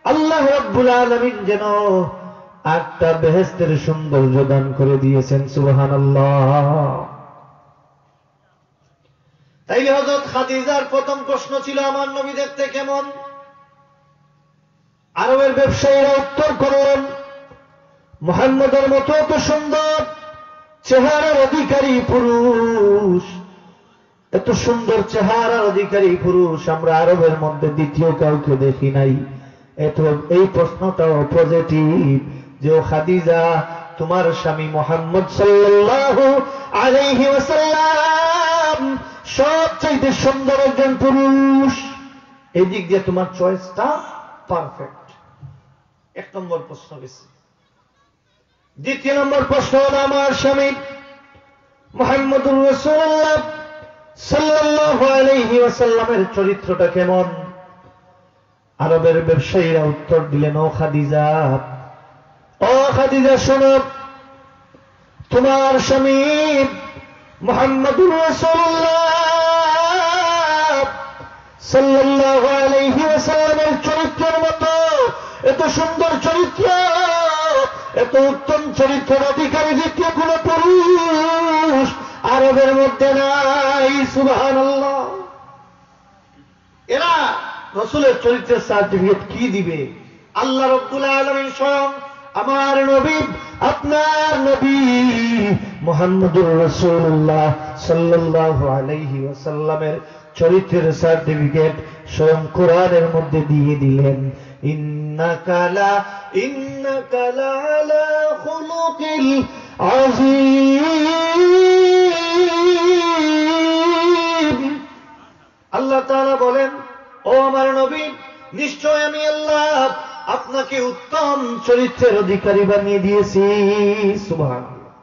B: আল্লাহ রাব্বুল আলামিন যেন একটা বেহেশতের সৌন্দর্য দান করে দিয়েছেন। সুবহানাল্লাহ। তাইলে হযরত খাদিজার প্রথম প্রশ্ন ছিল আমার নবী দেখতে কেমন? আরবের ব্যবসায়ীরা উত্তর করলেন, মুহাম্মদের মতো এত সুন্দর চেহারার অধিকারী পুরুষ, এত সুন্দর চেহারার অধিকারী পুরুষ আমরা আরবের মধ্যে দ্বিতীয় কাউকে দেখি নাই। এই প্রশ্নটাও পজিটিভ যে ও খাদিজা, তোমার স্বামী মুহাম্মদ সাল্লাল্লাহু আলাইহি ওয়াসাল্লাম সবচেয়ে সুন্দর একজন পুরুষ, এই দিক দিয়ে তোমার চয়েসটা পারফেক্ট। এক নম্বর প্রশ্ন গেছে। দ্বিতীয় নম্বর প্রশ্ন হলো, আমার স্বামী মুহাম্মদুর রাসূলুল্লাহ সাল্লাল্লাহু আলাইহি ওয়াসাল্লামের চরিত্রটা কেমন? আরবের ব্যবসায়ীরা উত্তর দিলেন, ও খাদিজা শোনো, তোমার স্বামী মুহাম্মদুর রাসূলুল্লাহ সাল্লাল্লাহু আলাইহি ওয়াসাল্লামের চরিত্রের মতো এত সুন্দর চরিত্র, এত উত্তম চরিত্রের অধিকারী দ্বিতীয় কোন পুরুষ আরবের মধ্যে নাই। সুবহানাল্লাহ। এরা রাসূলের চরিত্রের সার্টিফিকেট কি দিবে? আল্লাহ রাব্বুল আলামিন স্বয়ং আমার নবী, আপনার নবী মুহাম্মদুর রাসূলুল্লাহ সাল্লাল্লাহু আলাইহি ওয়াসাল্লামের চরিত্রের সার্টিফিকেট স্বয়ং কোরআনের মধ্যে দিয়ে দিলেন। ইন্নাকা লা আলা খুলুকিল আযীম। আল্লাহ তাআলা বলেন, ও আমার নবী, নিশ্চয় আমি আল্লাহ আপনাকে উত্তম চরিত্রের অধিকারী বানিয়ে দিয়েছি। সুবহানাল্লাহ।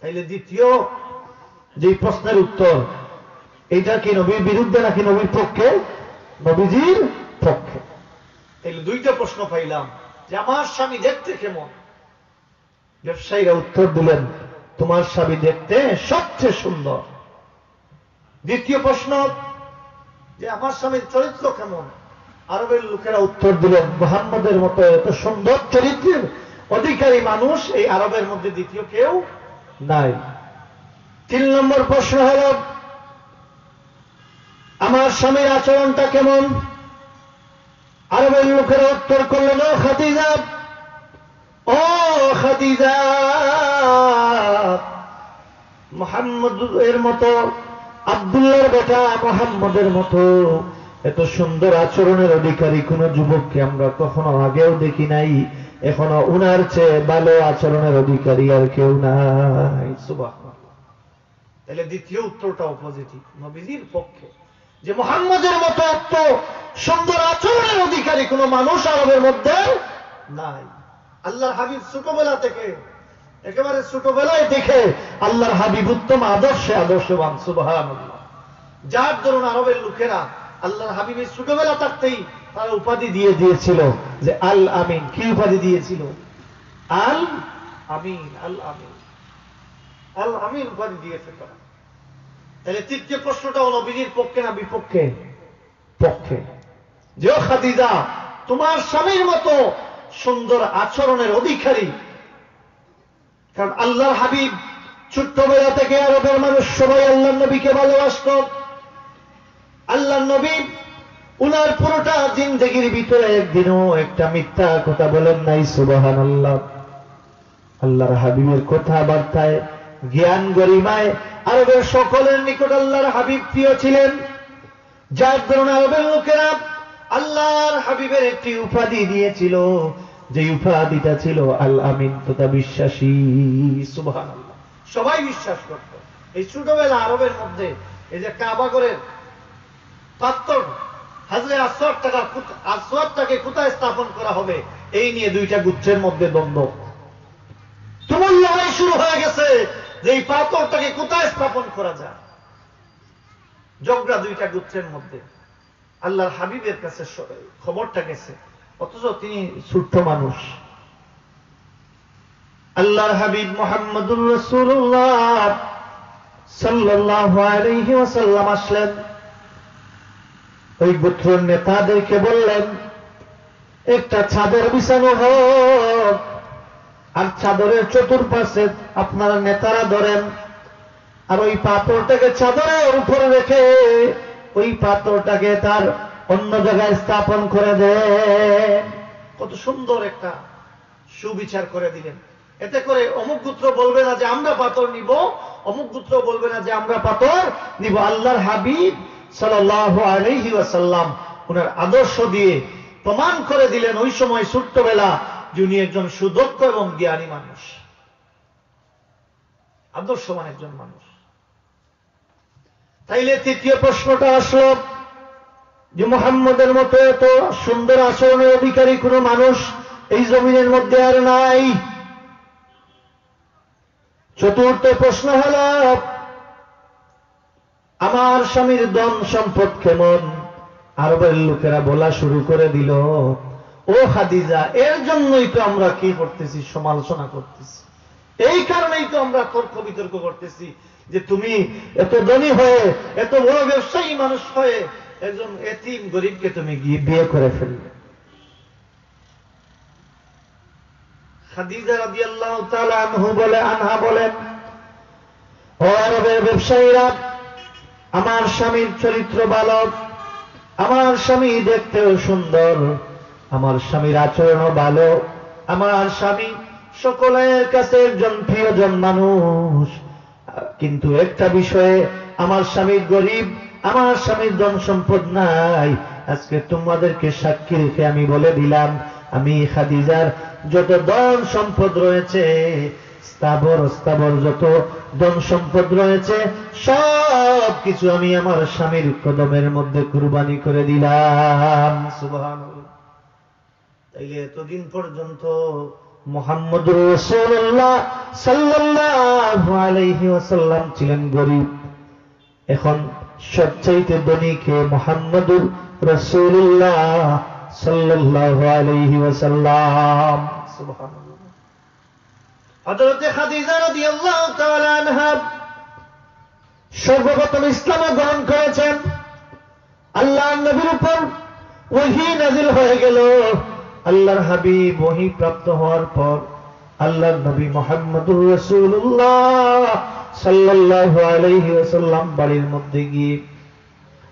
B: তাইলে দ্বিতীয় যে প্রশ্নের উত্তর, এটা কি নবীর বিরুদ্ধে নাকি নবীর পক্ষে? নবীজির পক্ষে। তাইলে দুইটা প্রশ্ন পাইলাম যে আমার স্বামী দেখতে কেমন। ব্যবসায়ীরা উত্তর দিলেন, তোমার স্বামী দেখতে সবচেয়ে সুন্দর। দ্বিতীয় প্রশ্ন যে আমার স্বামীর চরিত্র কেমন? আরবের লোকেরা উত্তর দিলেন, মুহাম্মদের মতো এত সুন্দর চরিত্রের অধিকারী মানুষ এই আরবের মধ্যে দ্বিতীয় কেউ নাই। 3 নম্বর প্রশ্ন হল, আমার স্বামীর আচরণটা কেমন? আরবের লোকেরা উত্তর করলেন, ও খাদিজা, মুহাম্মদের মতো, আব্দুল্লাহর বেটা মুহাম্মদের মতো এত সুন্দর আচরণের অধিকারী কোন যুবককে আমরা কখনো আগেও দেখি নাই, এখনো উনার চেয়ে ভালো আচরণের অধিকারী আর কেউ নাই। সুবহানাল্লাহ। তাহলে দ্বিতীয় উত্তরটাও পজিটিভ, নবীজির পক্ষে, যে মুহাম্মদের মতো এত সুন্দর আচরণের অধিকারী কোন মানুষ আরবের মধ্যে নাই। আল্লাহর হাবিব ছোটবেলা থেকে, একেবারে ছোটবেলায় দেখে আল্লাহর হাবিব উত্তম আদর্শে আদর্শবান। সুবহানাল্লাহ। যার দরুন আরবের লোকেরা আল্লাহর হাবিবের ছোটবেলা থাকতেই তারা উপাধি দিয়ে দিয়েছিল যে আল আমিন। কি উপাধি দিয়েছিল? আল আমিন। আল আমিন, আল আমিন উপাধি দিয়েছে তারা। তাহলে তৃতীয় প্রশ্নটাও নবীজির পক্ষে না বিপক্ষে? পক্ষে। যে ও খাদিজা, তোমার স্বামীর মতো সুন্দর আচরণের অধিকারী, কারণ আল্লাহর হাবিব ছোট্টবেলা থেকে আরবের মানুষ সবাই আল্লাহর নবীকে ভালোবাসত। আল্লাহর নবী উনার পুরোটা জিন্দেগির ভিতরে একদিনও একটা মিথ্যা কথা বলেন নাই। সুবহানাল্লাহ। আল্লাহর হাবিবের কথাবার্তায়, জ্ঞান গরিমায় আরবের সকলের নিকট আল্লাহর হাবিব প্রিয় ছিলেন, যার দরুন আরবের লোকেরা আল্লাহর হাবিবের একটি উপাধি দিয়েছিল, যে উপাধিটা ছিল আল আমিন, তথা বিশ্বাসী। সুবহানাল্লাহ। সবাই বিশ্বাস করত। এই ছোটবেলা আরবের মধ্যে এই যে কাবাগরের পাত্তর হাজরে আসওয়াদটাকে কোথায় স্থাপন করা হবে, এই নিয়ে দুইটা গুচ্ছের মধ্যে দ্বন্দ্ব। তুমুল লড়াই শুরু হয়ে গেছে যে এই পাথরটাকে কোথায় স্থাপন করা যায়, ঝগড়া দুইটা গুচ্ছের মধ্যে। আল্লাহর হাবিবের কাছে খবরটা গেছে, অথচ তিনি ছোট্ট মানুষ। আল্লাহর হাবিব মুহাম্মদুর রাসূলুল্লাহ সাল্লাল্লাহু আলাইহি ওয়াসাল্লাম আসলেন, ওই গোত্রের নেতাদেরকে বললেন, একটা চাদর বিছানো হোক, আর চাদরের চতুর্পাশে আপনারা নেতারা ধরেন, আর ওই পাথরটাকে চাদরের উপরে রেখে ওই পাথরটাকে তার অন্য জায়গায় স্থাপন করে দেন। কত সুন্দর একটা সুবিচার করে দিলেন। এতে করে অমুক গোত্র বলবে না যে আমরা পাথর নিব, অমুক গোত্র বলবে না যে আমরা পাথর নিব। আল্লাহর হাবিব সাল্লাল্লাহু আলাইহি ওয়াসাল্লাম ওনার আদর্শ দিয়ে প্রমাণ করে দিলেন ওই সময় ছোট্টবেলা যে উনি একজন সুদক্ষ এবং জ্ঞানী মানুষ, আদর্শবান একজন মানুষ। তাইলে তৃতীয় প্রশ্নটা আসলো যে মুহাম্মদের মতো এত সুন্দর আচরণের অধিকারী কোন মানুষ এই জমিনের মধ্যে আর নাই। চতুর্থ প্রশ্ন হল, আমার স্বামীর ধন সম্পদ কেমন? আরবের লোকেরা বলা শুরু করে দিল, ও খাদিজা, এর জন্যই তো আমরা কি করতেছি, সমালোচনা করতেছি, এই কারণেই তো আমরা তর্ক বিতর্ক করতেছি যে তুমি এত ধনী হয়ে, এত বড় ব্যবসায়ী মানুষ হয়ে একজন এতিম গরিবকে তুমি গিয়ে বিয়ে করে ফেললে। খাদিজা রাদিয়াল্লাহু তাআলা আনহা বলেন, ও আরবের ব্যবসায়ীরা, আমার স্বামীর চরিত্র ভালো, আমার স্বামী দেখতেও সুন্দর, আমার স্বামীর আচরণও ভালো, আমার স্বামী সকলের কাছে একজন প্রিয়জন মানুষ। কিন্তু একটা বিষয়ে আমার স্বামী গরিব, আমার স্বামীর ধন সম্পদ নাই। আজকে তোমাদেরকে সাক্ষী রেখে আমি বলে দিলাম, আমি খাদিজার যত ধন সম্পদ রয়েছে, স্থাবর অস্থাবর যত ধন সম্পদ রয়েছে, সব কিছু আমি আমার স্বামীর কদমের মধ্যে কুরবানি করে দিলাম। সুবহানাল্লাহ। তাইলে এতদিন পর্যন্ত মুহাম্মদুর রাসূলুল্লাহ সাল্লাল্লাহু আলাইহি ওয়াসাল্লাম ছিলেন গরিব, এখন সবচাইতে ধনী কে? মুহাম্মদুর রাসূলুল্লাহ সাল্লাল্লাহু আলাইহি ওয়াসাল্লাম। সুবহানাল্লাহ। হযরত খাদিজা রাদিয়াল্লাহু তাআলা আনহা সর্বপ্রথম ইসলাম গ্রহণ করেছেন। আল্লাহর নবীর উপর ওহী নাযিল হয়ে গেল। আল্লাহর হাবিব ওহী প্রাপ্ত হওয়ার পর আল্লাহর নবী মুহাম্মদুর রাসূলুল্লাহ সাল্লাল্লাহু আলাইহি ওয়াসাল্লাম বাড়ির মধ্যে গিয়ে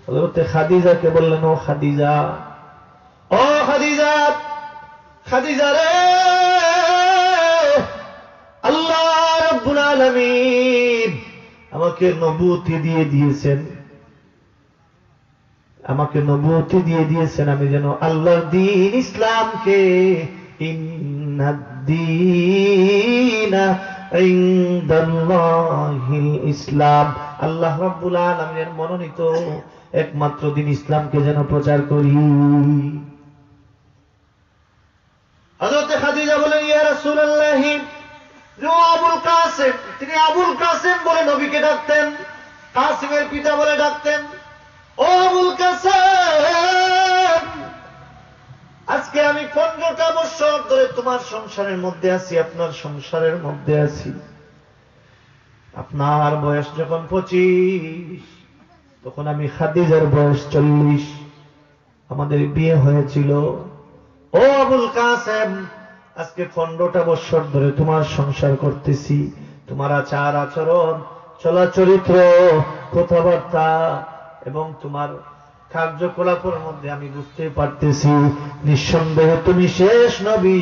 B: হযরত খাদিজাকে বললেন, ও খাদিজা, ও খাদিজা, খাদিজা রে, আল্লাহ রাব্বুল আলামিন আমাকে নবুয়ত দিয়ে দিয়েছেন, আমাকে নবুয়ত দিয়ে দিয়েছেন আমি যেন আল্লাহর দ্বীন ইসলামকে, ইন্নাদ-দীনা ইনদাল্লাহিল ইসলাম, আল্লাহ রাব্বুল আলামিনের মনোনীত একমাত্র দিন ইসলামকে যেন প্রচার করি। হযরত খাদিজা বলেন, ইয়া রাসূলুল্লাহ, আবুল কাসেম, তিনি আবুল কাসেম বলে নবীকে ডাকতেন, কাসিমের পিতা বলে ডাকতেন। ও আবুল কাসেম, আজকে আমি 15টা বছর ধরে তোমার সংসারের মধ্যে আছি, আপনার সংসারের মধ্যে আছি। আপনার বয়স যখন 25, তখন আমি খাদিজার বয়স 40, আমাদের বিয়ে হয়েছিল। ও আবুল কাসেম, আজকে 15টা বছর ধরে তোমার সংসার করতেছি, তোমার আচার আচরণ, চলা চরিত্র, কথাবার্তা এবং তোমার কার্যকলাপের মধ্যে আমি বুঝতে পারতেছি নিঃসন্দেহে তুমি শেষ নবী,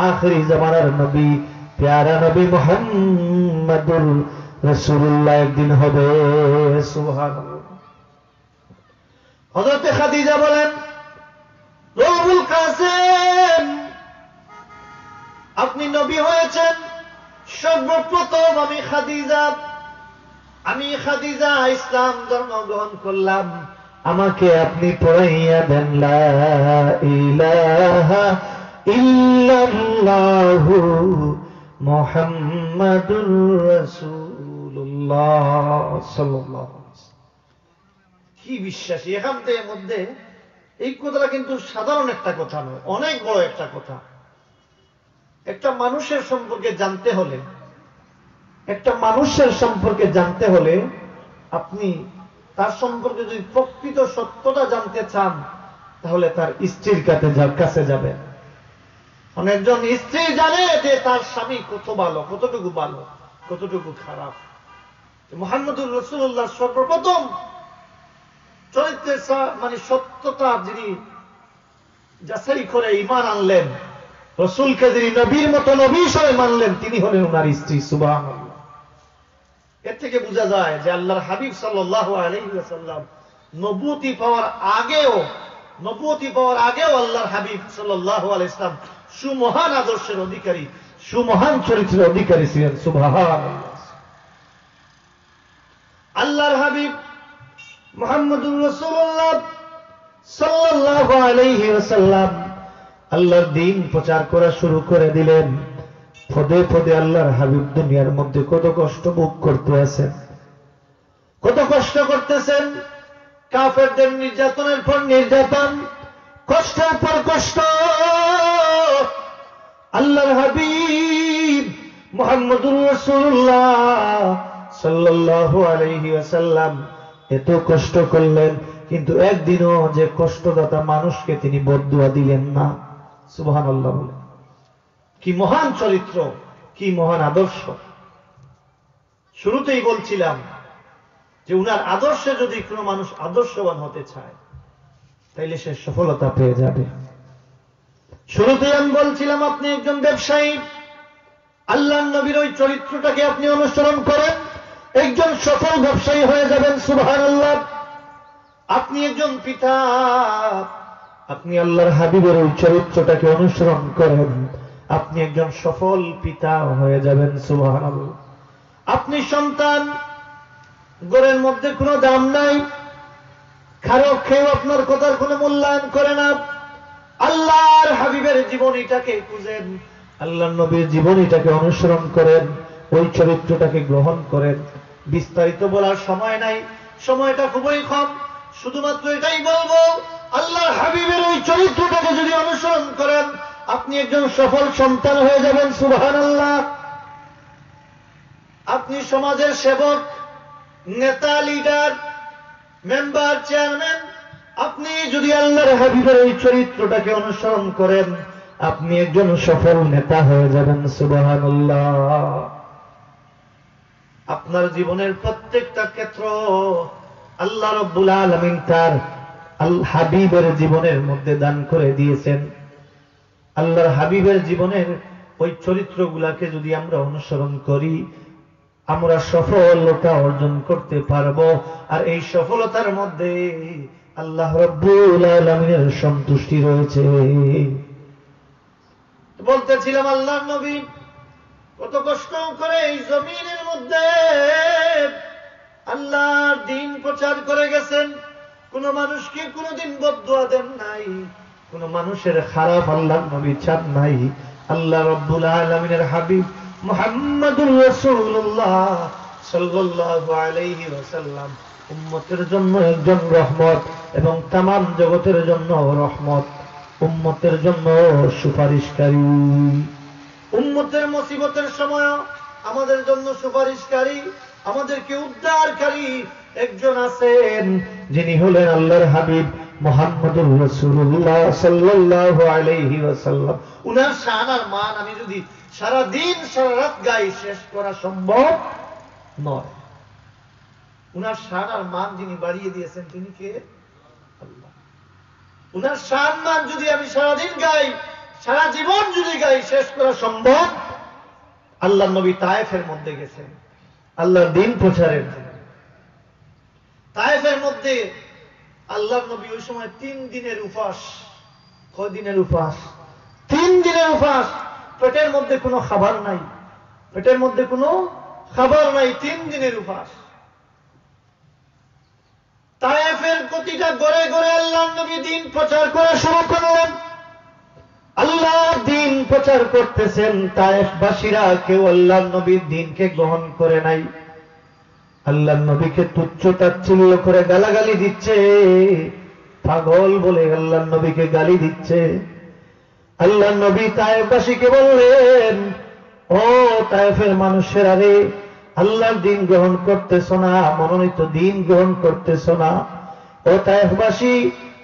B: আখেরি জামানার নবী, প্যারা নবী মুহাম্মাদুর রাসূলুল্লাহ একদিন হবে। সুবহানাল্লাহ। হযরত খাদিজা বলেন, রবুল কাসেম, আপনি নবী হয়েছেন সর্বপ্রথম আমি খাদিজা ইসলাম ধর্ম গ্রহণ করলাম, আমাকে আপনি পড়াইয়া দেন লা ইলাহা ইল্লাল্লাহু মুহাম্মাদুর রাসূলুল্লাহ সাল্লাল্লাহু আলাইহি ওয়াসাল্লাম। কি বিশ্বাসী! এখান থেকে মধ্যে এই কথাটা কিন্তু সাধারণ একটা কথা নয়, অনেক বড় একটা কথা। একটা মানুষের সম্পর্কে জানতে হলে আপনি তার সম্পর্কে যদি প্রকৃত সত্যটা জানতে চান তাহলে তার স্ত্রীর কাছে যাবেন। অনেকজন স্ত্রী জানে যে তার স্বামী কত ভালো, কতটুকু খারাপ। মুহাম্মদুর রাসূলুল্লাহ সর্বপ্রথম চরিত্রের সত্যতা যিনি যাচাই করে ঈমান আনলেন, রাসূলকে যিনি নবীর মতো নবী হিসেবে মানলেন, তিনি হলেন ওনার স্ত্রী। সুবহানাল্লাহ। এর থেকে বোঝা যায় যে আল্লাহর হাবিব সাল্লাল্লাহু আলাইহি ওয়াসাল্লাম নবুয়তি পাওয়ার আগেও আল্লাহর হাবিব সাল্লাল্লাহু আলাইহি ওয়াসাল্লাম সুমহান আদর্শের অধিকারী, সুমহান চরিত্রের অধিকারী ছিলেন। সুবহানাল্লাহ। আল্লাহর হাবিব মুহাম্মদুর রাসূলুল্লাহ সাল্লাল্লাহু আলাইহি ওয়াসাল্লাম আল্লাহর দ্বীন প্রচার করা শুরু করে দিলেন। পদে পদে আল্লাহর হাবিব দুনিয়ার মধ্যে কত কষ্ট ভোগ করতে আছেন, কত কষ্ট করতেছেন। কাফেরদের নির্যাতনের পর নির্যাতন, কষ্টের পর কষ্ট। আল্লাহর হাবিব মুহাম্মদুর রাসূলুল্লাহ সাল্লাল্লাহু আলাইহি ওয়াসাল্লাম এত কষ্ট করলেন, কিন্তু একদিনও যে কষ্টদাতা মানুষকে তিনি বদদুয়া দিলেন না। সুবহানাল্লাহ। কি মহান চরিত্র, কি মহান আদর্শ! শুরুতেই বলছিলাম যে উনার আদর্শে যদি কোনো মানুষ আদর্শবান হতে চায় তাইলে সে সফলতা পেয়ে যাবে। শুরুতেই আমি বলছিলাম আপনি একজন ব্যবসায়ী, আল্লাহর নবীর ওই চরিত্রটাকে আপনি অনুসরণ করেন, একজন সফল ব্যবসায়ী হয়ে যাবেন। সুবহানাল্লাহ। আপনি একজন পিতা, আপনি আল্লাহর হাবিবের ওই চরিত্রটাকে অনুসরণ করেন, আপনি একজন সফল পিতা হয়ে যাবেন। সুবহানাল্লাহ। আপনি সন্তান, ঘরের মধ্যে কোনো দাম নাই, খারাপ খেয়েও আপনার কথার কোনো মূল্যায়ন করে না। আল্লাহর হাবিবের জীবনীটাকে খুঁজেন, আল্লাহর নবীর জীবনীটাকে অনুসরণ করেন, ওই চরিত্রটাকে গ্রহণ করেন। বিস্তারিত বলার সময় নাই, সময়টা খুবই কম। শুধুমাত্র এটাই বলবো, আল্লাহর হাবিবের ওই চরিত্রটাকে যদি অনুসরণ করেন আপনি একজন সফল সন্তান হয়ে যাবেন। সুবহানাল্লাহ। আপনি সমাজের সেবক, নেতা, লিডার, মেম্বার, চেয়ারম্যান, আপনি যদি আল্লাহর হাবিবের ওই চরিত্রটাকে অনুসরণ করেন আপনি একজন সফল নেতা হয়ে যাবেন। সুবহানাল্লাহ। আপনার জীবনের প্রত্যেকটা ক্ষেত্র আল্লাহ রাব্বুল আলামিন তার হাবিবের জীবনের মধ্যে দান করে দিয়েছেন। আল্লাহর হাবিবের জীবনের ওই চরিত্রগুলাকে যদি আমরা অনুসরণ করি আমরা সফলতা অর্জন করতে পারবো। আর এই সফলতার মধ্যে আল্লাহ রাব্বুল আলামিনের সন্তুষ্টি রয়েছে। বলতেছিলাম আল্লাহর নবী কত কষ্ট করে এই জমিনের মধ্যে আল্লাহর দ্বীন প্রচার করে গেছেন। কোন মানুষকে কোনদিন বদদুয়া দেন নাই, কোন মানুষের খারাপ আল্লাহর নবী চান নাই। আল্লাহ রাব্বুল আলামিনের হাবিব মুহাম্মদুর রাসূলুল্লাহ সাল্লাল্লাহু আলাইহি ওয়াসাল্লাম উম্মতের জন্য একজন রহমত এবং তামাম জগতের জন্য রহমত, উম্মতের জন্য সুপারিশকারী। উম্মতের মুসিবতের সময় আমাদের জন্য সুপারিশকারী, আমাদেরকে উদ্ধারকারী একজন আছেন, যিনি হলেন আল্লাহর হাবিব মুহাম্মদুর রাসূলুল্লাহ সাল্লাল্লাহু আলাইহি ওয়াসাল্লাম। উনার শান আর মান আমি যদি সারা দিন সারা রাত গাই শেষ করা সম্ভব নয়। উনার শান আর মান যিনি বাড়িয়ে দিয়েছেন তিনি কে? আল্লাহ। উনার সম্মান যদি আমি সারাদিন গাই, সারা জীবন যদি গাই, শেষ করা সম্ভব। আল্লাহ নবী তায়েফের মধ্যে গেছেন আল্লাহর দিন প্রচারের জন্য। তায়েফের মধ্যে আল্লাহর নবী ওই সময় 3 দিনের উপবাস। কয় দিনের উপবাস? 3 দিনের উপবাস। পেটের মধ্যে কোনো খাবার নাই, পেটের মধ্যে কোনো খাবার নাই, 3 দিনের উপবাস। তায়েফের প্রতিটা ঘরে ঘরে আল্লাহর নবী দিন প্রচার করা শুরু করলেন। আল্লাহর দিন প্রচার করতেছেন। তায়েফবাসীরা কেউ আল্লাহর নবীর দিনকে গ্রহণ করে নাই। আল্লাহর নবীকে তুচ্ছ তাচ্ছিল্য করে গালাগালি দিচ্ছে, পাগল বলে আল্লাহর নবীকে গালি দিচ্ছে। আল্লাহর নবী তায়েফবাসীকে বললেন, ও তায়েফের মানুষেরা রে, আল্লাহর দিন গ্রহণ করতেছ না, মনোনীত দিন গ্রহণ করতেছ না। ও তায়েফবাসী,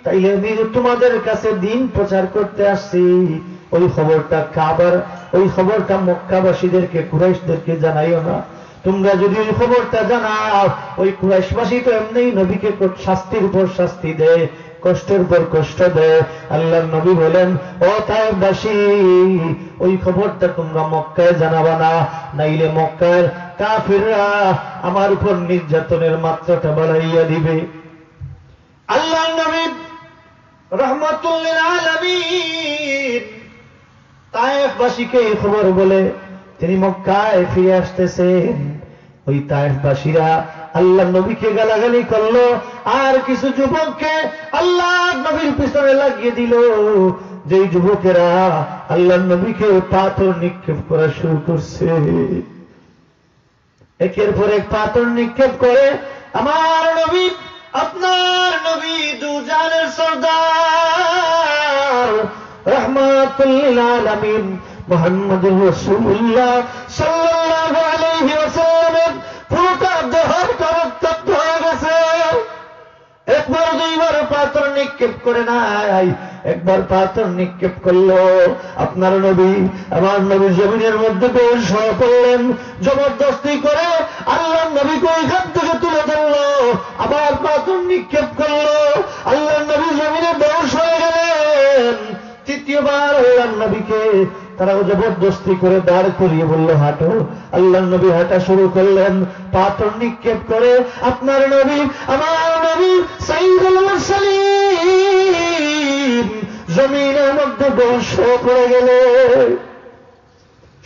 B: তাইলে আমি তোমাদের কাছে দিন প্রচার করতে আসছি। ওই খবরটা মক্কাবাসীদেরকে, কুরাইশদেরকে জানাইও না। তোমরা যদি ওই খবরটা জানাও, ওই কুরাইশবাসী তো এমনি নবীকে শাস্তির উপর শাস্তি দেয়, কষ্টের পর কষ্ট দেয়। আল্লাহর নবী বলেন, ও তায়েফবাসী, ওই খবরটা তোমরা মক্কায় জানাবা না, নাইলে মক্কার কাফিররা আমার উপর নির্যাতনের মাত্রাটা বাড়াইয়া দিবে। আল্লাহর নবী রাহমাতুল লিল আলামিন তায়েফবাসীকে এই খবর বলে তিনি মক্কায় ফিরে আসতেছেন। ওই তায়েফবাসীরা আল্লাহর নবীকে গালাগালি করলো, আর কিছু যুবককে আল্লাহর নবীর পিছনে লাগিয়ে দিল। যেই যুবকেরা আল্লাহর নবীকে পাথর নিক্ষেপ করা শুরু করছে, একের পর এক পাথর নিক্ষেপ করে। আমার নবী, আপনার নবী দুজানের সরদার রাহমাতুল লিল আলামিন মুহাম্মদুর রাসূলুল্লাহ সাল্লাল্লাহু আলাইহি ওয়াসাল্লাম পুরোটা দেহটা রক্তাক্ত হয়ে গেছে। একবার দুইবার পাথর নিক্ষেপ করে নাই, একবার পাথর নিক্ষেপ করলো। আপনার নবী, আমার নবী জমিনের মধ্যে বেশ হয়ে পড়লেন। জবরদস্তি করে আল্লাহর নবীকে ওইখান থেকে তুলে ধরলো, আবার পাথর নিক্ষেপ করলো। আল্লাহর নবী জমিনে বেশ হয়ে গেলেন। তৃতীয়বার আল্লাহর নবীকে তারাও জবরদস্তি করে দাঁড় করিয়ে বলল, হাঁটো। আল্লাহর নবী হাঁটা শুরু করলেন, পাথর নিক্ষেপ করে। আপনার নবী, আমার নবী সাইয়্যিদুল মুরসালিন জমিনের মধ্যে বসে পড়ে গেলে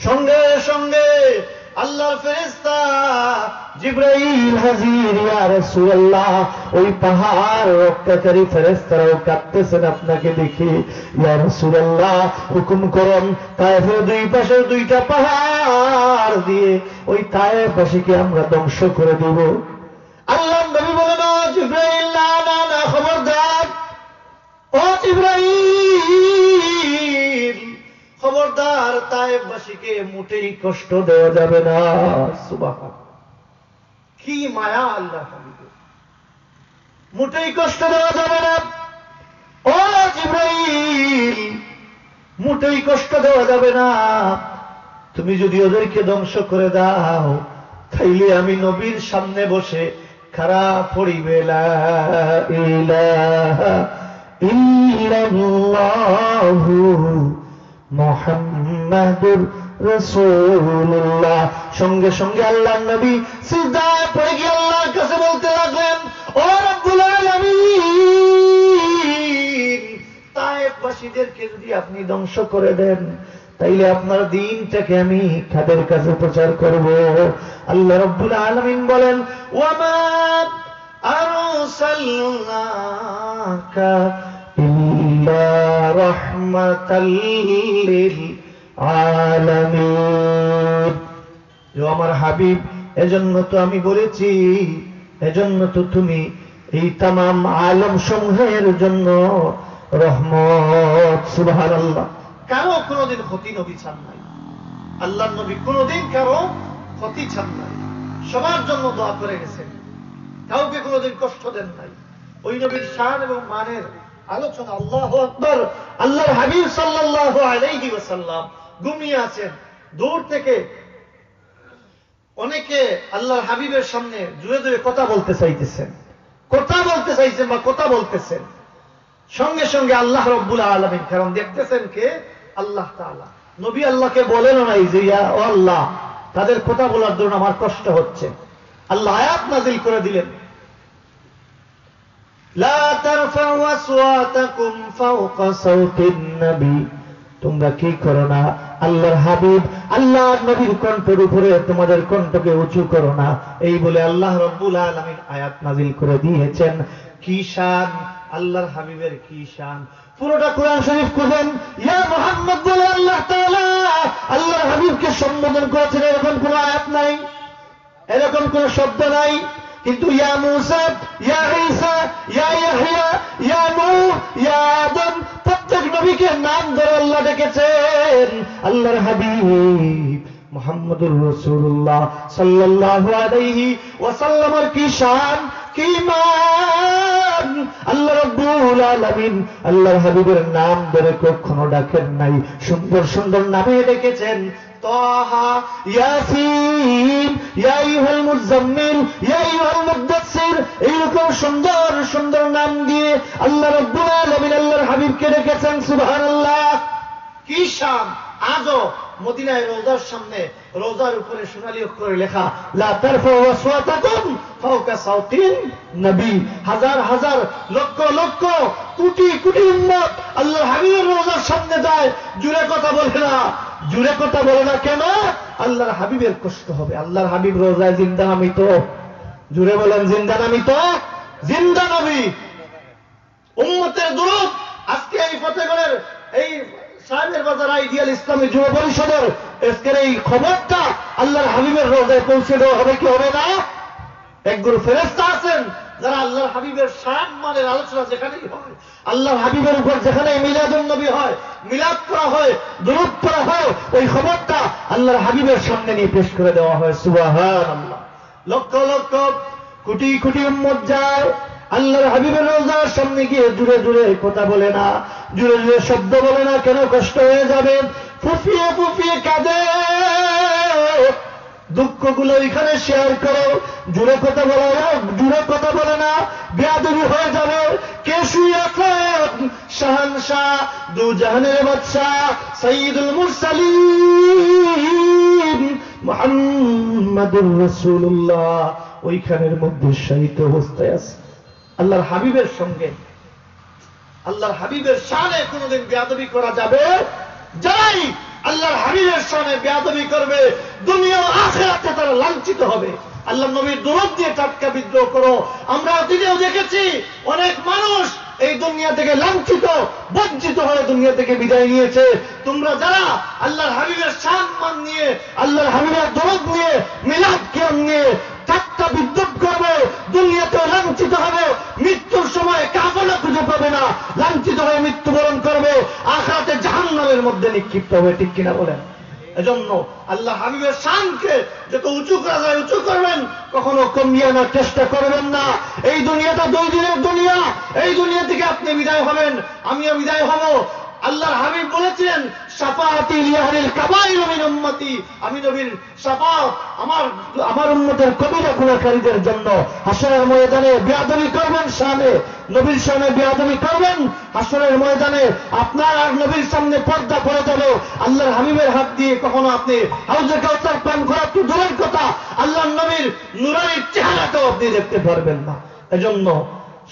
B: সঙ্গে সঙ্গে আল্লাহর ফেরেশতা জিবরাইল হাজির। ইয়া রাসূলুল্লাহ, ওই পাহাড় রক্ষাকারী ফেরেশতারাও কাঁদতেছেন আপনাকে দেখে। ইয়া রাসূলুল্লাহ, হুকুম করুন, তায়েফের দুই পাশে 2টা পাহাড় দিয়ে ওই তায়েফবাসীকে আমরা ধ্বংস করে দেব। আল্লাহর নবী বলেন, ও জিবরাইল, না না না, খবরদার। ও জিবরাইল, খবরদার, তায়েফবাসীকে মোটেই কষ্ট দেওয়া যাবে না। সুবহানাল্লাহ, কি মায়া আল্লাহ হাবিবের, মোটেই কষ্ট দেওয়া যাবে না। ও জিবরাইল, মোটেই কষ্ট দেওয়া যাবে না। তুমি যদি ওদেরকে ধ্বংস করে দাও, তাইলে আমি নবীর সামনে বসে খারাপ পড়িবে লা ইলাহা ইল্লাল্লাহু মুহাম্মাদুর রাসূলুল্লাহ। সঙ্গে সঙ্গে আল্লাহর নবী সিজদায় পড়ে গিয়ে আল্লাহর কাছে বলতে লাগলেন, ও রব্বুল আলামিন, তায়েফবাসীদেরকে যদি আপনি ধ্বংস করে দেন, তাইলে আপনার দিনটাকে আমি কাদের কাছে প্রচার করব? আল্লাহ রব্বুল আলামিন বলেন, ওয়ামা আরসালনাকা ইল্লা রাহমাতাল লিল আলামিন। আমার হাবিব, এজন্য তো আমি বলেছি, এজন্য তো তুমি এই তামাম আলম সমূহের জন্য রহমত। সুবহানাল্লাহ, কারো কোনদিন ক্ষতি নবী চান নাই। আল্লাহর নবী কোনদিন কারো ক্ষতি চান নাই, সবার জন্য দোয়া করে গেছেন, কাউকে কোনদিন কষ্ট দেন নাই। ওই নবীর শান এবং মানের আলোচনা। আল্লাহু আকবার। আল্লাহর হাবিব সাল্লাল্লাহু আলাইহি ওয়াসাল্লাম ঘুমিয়ে আছেন। দূর থেকে অনেকে আল্লাহর হাবিবের সামনে জুড়ে জুড়ে কথা বলতে চাইতেছেন, কথা বলতে চাইছেন বা কথা বলতেছেন। সঙ্গে সঙ্গে আল্লাহ রব্বুল আলামিন, কারণ দেখতেছেন কে? আল্লাহ তাআলা। নবী আল্লাহকে বলেন নাই যে ইয়া ও আল্লাহ, তাদের কথা বলার জন্য আমার কষ্ট হচ্ছে। আল্লাহ আয়াত নাযিল করে দিলেন, লা তারফাউ আসওয়াতাকুম ফাওকা সাওতিন নবী, তোমরা কি করো না আল্লাহর হাবিব আল্লাহর নবীর কণ্ঠের উপরে তোমাদের কণ্ঠকে উঁচু করো না। এই বলে আল্লাহ রব্বুল আলামিন আয়াত নাযিল করে দিয়েছেন। কি শান আল্লাহর হাবিবের, কি শান! পুরোটা কোরআন শরীফ খুঁজেন, ইয়া মুহাম্মদ বলে আল্লাহ তাআলা আল্লাহর হাবিবকে সম্বোধন করেছেন, এরকম কোন আয়াত নাই, এরকম কোন শব্দ নাই। কিন্তু ইয়া মুসা, ইয়া ঈসা, ইয়া ইয়াহইয়া, ইয়া নূহ, ইয়া আদম, প্রত্যেক নবীকে নাম ধরে আল্লাহ ডেকেছেন। আল্লাহর হাবিব মুহাম্মদুর রাসূলুল্লাহ সাল্লাল্লাহু আলাইহি ওয়াসাল্লামের কি শান, কি মান! আল্লাহ রাব্বুল আলামিন আল্লাহর হাবিবের নাম ধরে কখনো ডাকেন নাই, সুন্দর সুন্দর নামে ডেকেছেন। তাহা, ইয়াসিন, ইয়া আইয়ুহাল মুযাম্মিল, ইয়া আইয়ুহাল মুদ্দাসসির, এইরকম সুন্দর সুন্দর নাম দিয়ে আল্লাহ রাব্বুল আলামিন আল্লাহর হাবিবকে ডেকেছেন। সুবহানাল্লাহ, কি শান! আজও মদিনায় রওজার সামনে, রওজার উপরে সোনালী অক্ষরে লেখা, লা তারফাউ আসওয়াতাকুম ফাওকা সাওতিন নবী। হাজার হাজার লক্ষ লক্ষ কোটি কোটি উম্মত আল্লাহর হাবিবের রওজার সামনে যায়, জুড়ে কথা বলে না। জুড়ে কথা বলে না কেন? আল্লাহর হাবিবের কষ্ট হবে। আল্লাহর হাবিব রওজায় জিন্দা নামিত। জুড়ে বলেন, জিন্দা নামিত, জিন্দা নবী। উম্মতের দুরূদ আজকে এই ফতেগড়ের এই সাহেবের বাজার আইডিয়াল ইসলামী যুব পরিষদের আজকের এই খবরটা আল্লাহর হাবিবের রওজায় পৌঁছে দেওয়া হবে কি হবে না? এক গ্রুপ ফেরেশতা আছেন যারা আল্লাহর হাবিবের সম্মানের আলোচনা যেখানেই হয়, আল্লাহর হাবিবের উপর যেখানে মিলাদুন নবী হয়, মিলাদ করা হয়, দুরূদ পড়া হয়, ওই খবরটা আল্লাহর হাবিবের সামনে নিয়ে পেশ করে দেওয়া হয়। সুবহানাল্লাহ। লক্ষ লক্ষ কোটি কোটি উম্মত যায় আল্লাহর হাবিবের রওজার সামনে গিয়ে জুড়ে জুড়ে কথা বলে না, জুড়ে জুড়ে শব্দ বলে না। কেন? কষ্ট হয়ে যাবে, ফুফিয়ে ফুফিয়ে কাঁদে। দুঃখগুলো এখানে শেয়ার করো, জুড়ে কথা বলো, জুড়ে কথা বলে না, বেয়াদবি হয়ে যাবে। কে শুয়ে আছেন? শাহানশাহ, দু জাহানের বাদশাহ, সাইয়্যিদুল মুরসালিন মুহাম্মাদুর রাসূলুল্লাহ ওইখানের মধ্যে শহীদ অবস্থায় আছে। আল্লাহর হাবিবের সঙ্গে, আল্লাহর হাবিবের শানে কোনদিন বেয়াদবি করা যাবে? যাই আল্লাহর হাবিবের শানে বেয়াদবি করবে, দুনিয়া ও আখিরাতে তারা লাঞ্ছিত হবে। আল্লাহর নবীর দুরূদ দিয়ে টাটকা বিদ্রোহ করো। আমরা অতীতেও দেখেছি অনেক মানুষ এই দুনিয়া থেকে লাঞ্ছিত, বঞ্চিত হয়ে দুনিয়া থেকে বিদায় নিয়েছে। তোমরা যারা আল্লাহর হাবিবের সম্মান নিয়ে, আল্লাহর হাবিবের দুরূদ নিয়ে, মিলাদ কিয়াম নিয়ে টাটকা বিদ্রোহ করবে, দুনিয়াতে লাঞ্ছিত হবে, মৃত্যুর সময় কাফলা খুঁজে পাবে না, লাঞ্ছিত হয়ে মৃত্যুবরণ করবে, আখিরাতে জাহান্নামের মধ্যে নিক্ষিপ্ত হবে। ঠিক কিনা বলেন? এজন্য আল্লাহ হাবিবের শানকে যত উঁচু করা যায় উঁচু করবেন, কখনো কমিয়ে না চেষ্টা করবেন না। এই দুনিয়াটা 2 দিনের দুনিয়া, এই দুনিয়া থেকে আপনি বিদায় হবেন, আমিও বিদায় হব। আল্লাহর হাবিব বলেছিলেন, শাফাআতি লিআহলিল কাবাইর মিন উম্মতি, আমি নবীর শাফাআত আমার উম্মতের কবিরা গুনাহকারীদের জন্য। হাসরের ময়দানে বেয়াদবি করবেন, শানে নবীর সামনে বেয়াদবি করবেন, হাসরের ময়দানে আপনার আর নবীর সামনে পর্দা পড়ে যাবে। আল্লাহর হাবিবের হাত দিয়ে কখনো আপনি হাউজে কাউসার পান করা তো দূরের কথা, আল্লাহর নবীর নূরানী চেহারাটাও আপনি দেখতে পারবেন না। এজন্য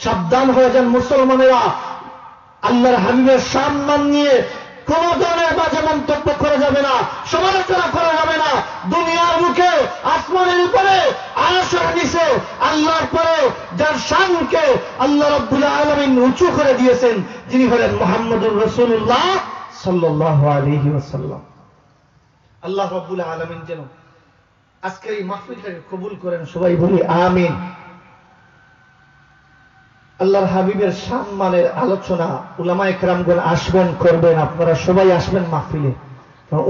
B: সাবধান হয়ে যান মুসলমানেরা। আল্লাহর হাবিবের সম্মান নিয়ে কোন ধরনের বাজে মন্তব্য করা যাবে না, সমালোচনা করা যাবে না। দুনিয়ার মুখে, আসমানের উপরে, আরশের নিচে আল্লাহর পরে যার শানকে আল্লাহ রাব্বুল আলামিন উঁচু করে দিয়েছেন, যিনি হলেন মুহাম্মদুর রাসূলুল্লাহ সাল্লাল্লাহু আলাইহি ওয়াসাল্লাম। আল্লাহ রাব্বুল আলামিন যেন আজকের এই মাহফিলটাকে কবুল করেন, সবাই বলি আমিন। আল্লাহর হাবিবের সম্মানের আলোচনা উলামায়ে কেরামগণ আসবেন, করবেন, আপনারা সবাই আসবেন মাহফিলে।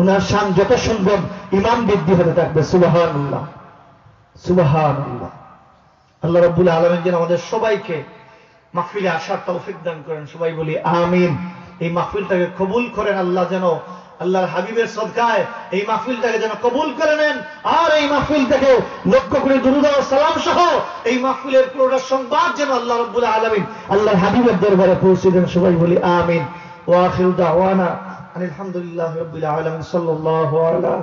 B: ওনার শান যত সম্ভব ঈমান বৃদ্ধি হতে থাকবে। সুবহানাল্লাহ, সুবহানাল্লাহ। আল্লাহ রাব্বুল আলামিন যেন আমাদের সবাইকে মাহফিলে আসার তৌফিক দান করেন, সবাই বলি আমিন। এই মাহফিলটাকে কবুল করেন, আল্লাহ যেন আল্লাহর হাবিবের সদকায় এই মাহফিলটাকে যেন কবুল করে নেন, আর এই মাহফিল থেকে লক্ষ কোটি দুরূদ ও সালাম সহ এই মাহফিলের পুরোটা সংবাদ যেন আল্লাহ রাব্বুল আলামিন আল্লাহর হাবিবের দরবারে পৌঁছে দেন। সবাই বলি আমিন। ওয়া আখিরু দাওয়ানা আলহামদুলিল্লাহি রাব্বিল আলামিন। সাল্লাল্লাহু আলা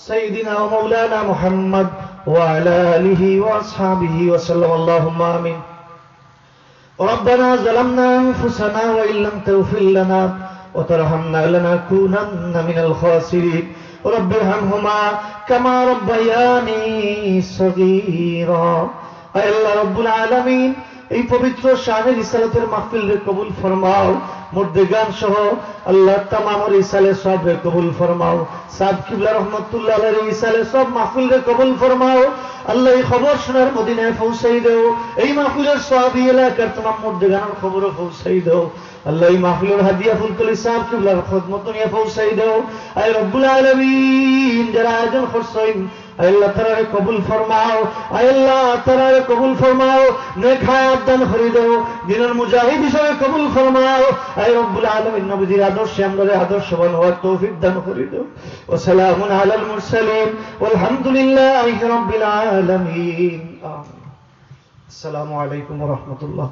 B: সাইয়্যিদিনা ওয়া মাওলানা মুহাম্মদ ওয়া আলা আলিহি ওয়া আসহাবিহি ওয়া সাল্লাম। আল্লাহুম্মা আমিন। ربنا ظلمنا أنفسنا وإن لم تغفر لنا وترحمنا لنكونن من الخاسرين رب ارحمهما كما ربياني صغيرا। আয় আল্লাহ রব্বুল আলামিন, এই পবিত্র শাহে রিসালাতের মাহফিলকে কবুল ফরমাও। মুর্দেগান সহ আল্লাহ তামাম রিসালে সব কবুল ফরমাও। সাদ কিবলা রহমাতুল্লাহ আলাইহি রিসালে সব মাহফিলকে কবুল ফরমাও। আল্লাহ এই খবর শোনার মদিনায় পৌঁছাই দাও। এই মাহফিলের সওয়াবি এলাকার तमाम মুর্দেগানের খবরও পৌঁছাই দাও। আল্লাহ এই মাহফিলের হাদিয়া ফুলতলি সাহেব কিবলার খিদমত নিয়ে পৌঁছাই দাও। আয় রব্বুল আলামিন, যারা আয়োজন করছেন আয় আল্লাহ তারারে কবুল ফরমাও। আয় আল্লাহ তারারে কবুল ফরমাও, নেক হায়াত দান করে দাও, দিনের মুজাহিদ হিসেবে কবুল ফরমাও। আয় রব্বুল আলামিন, নবীজির আদর্শে আমরা আদর্শবান হওয়ার তৌফিক দান করে দাও। ওয়া সালামুন আলাল মুরসালিন ওয়ালহামদুলিল্লাহি রাব্বিল আলামিন। আমিন। আসসালামু আলাইকুম ওয়া রাহমাতুল্লাহ।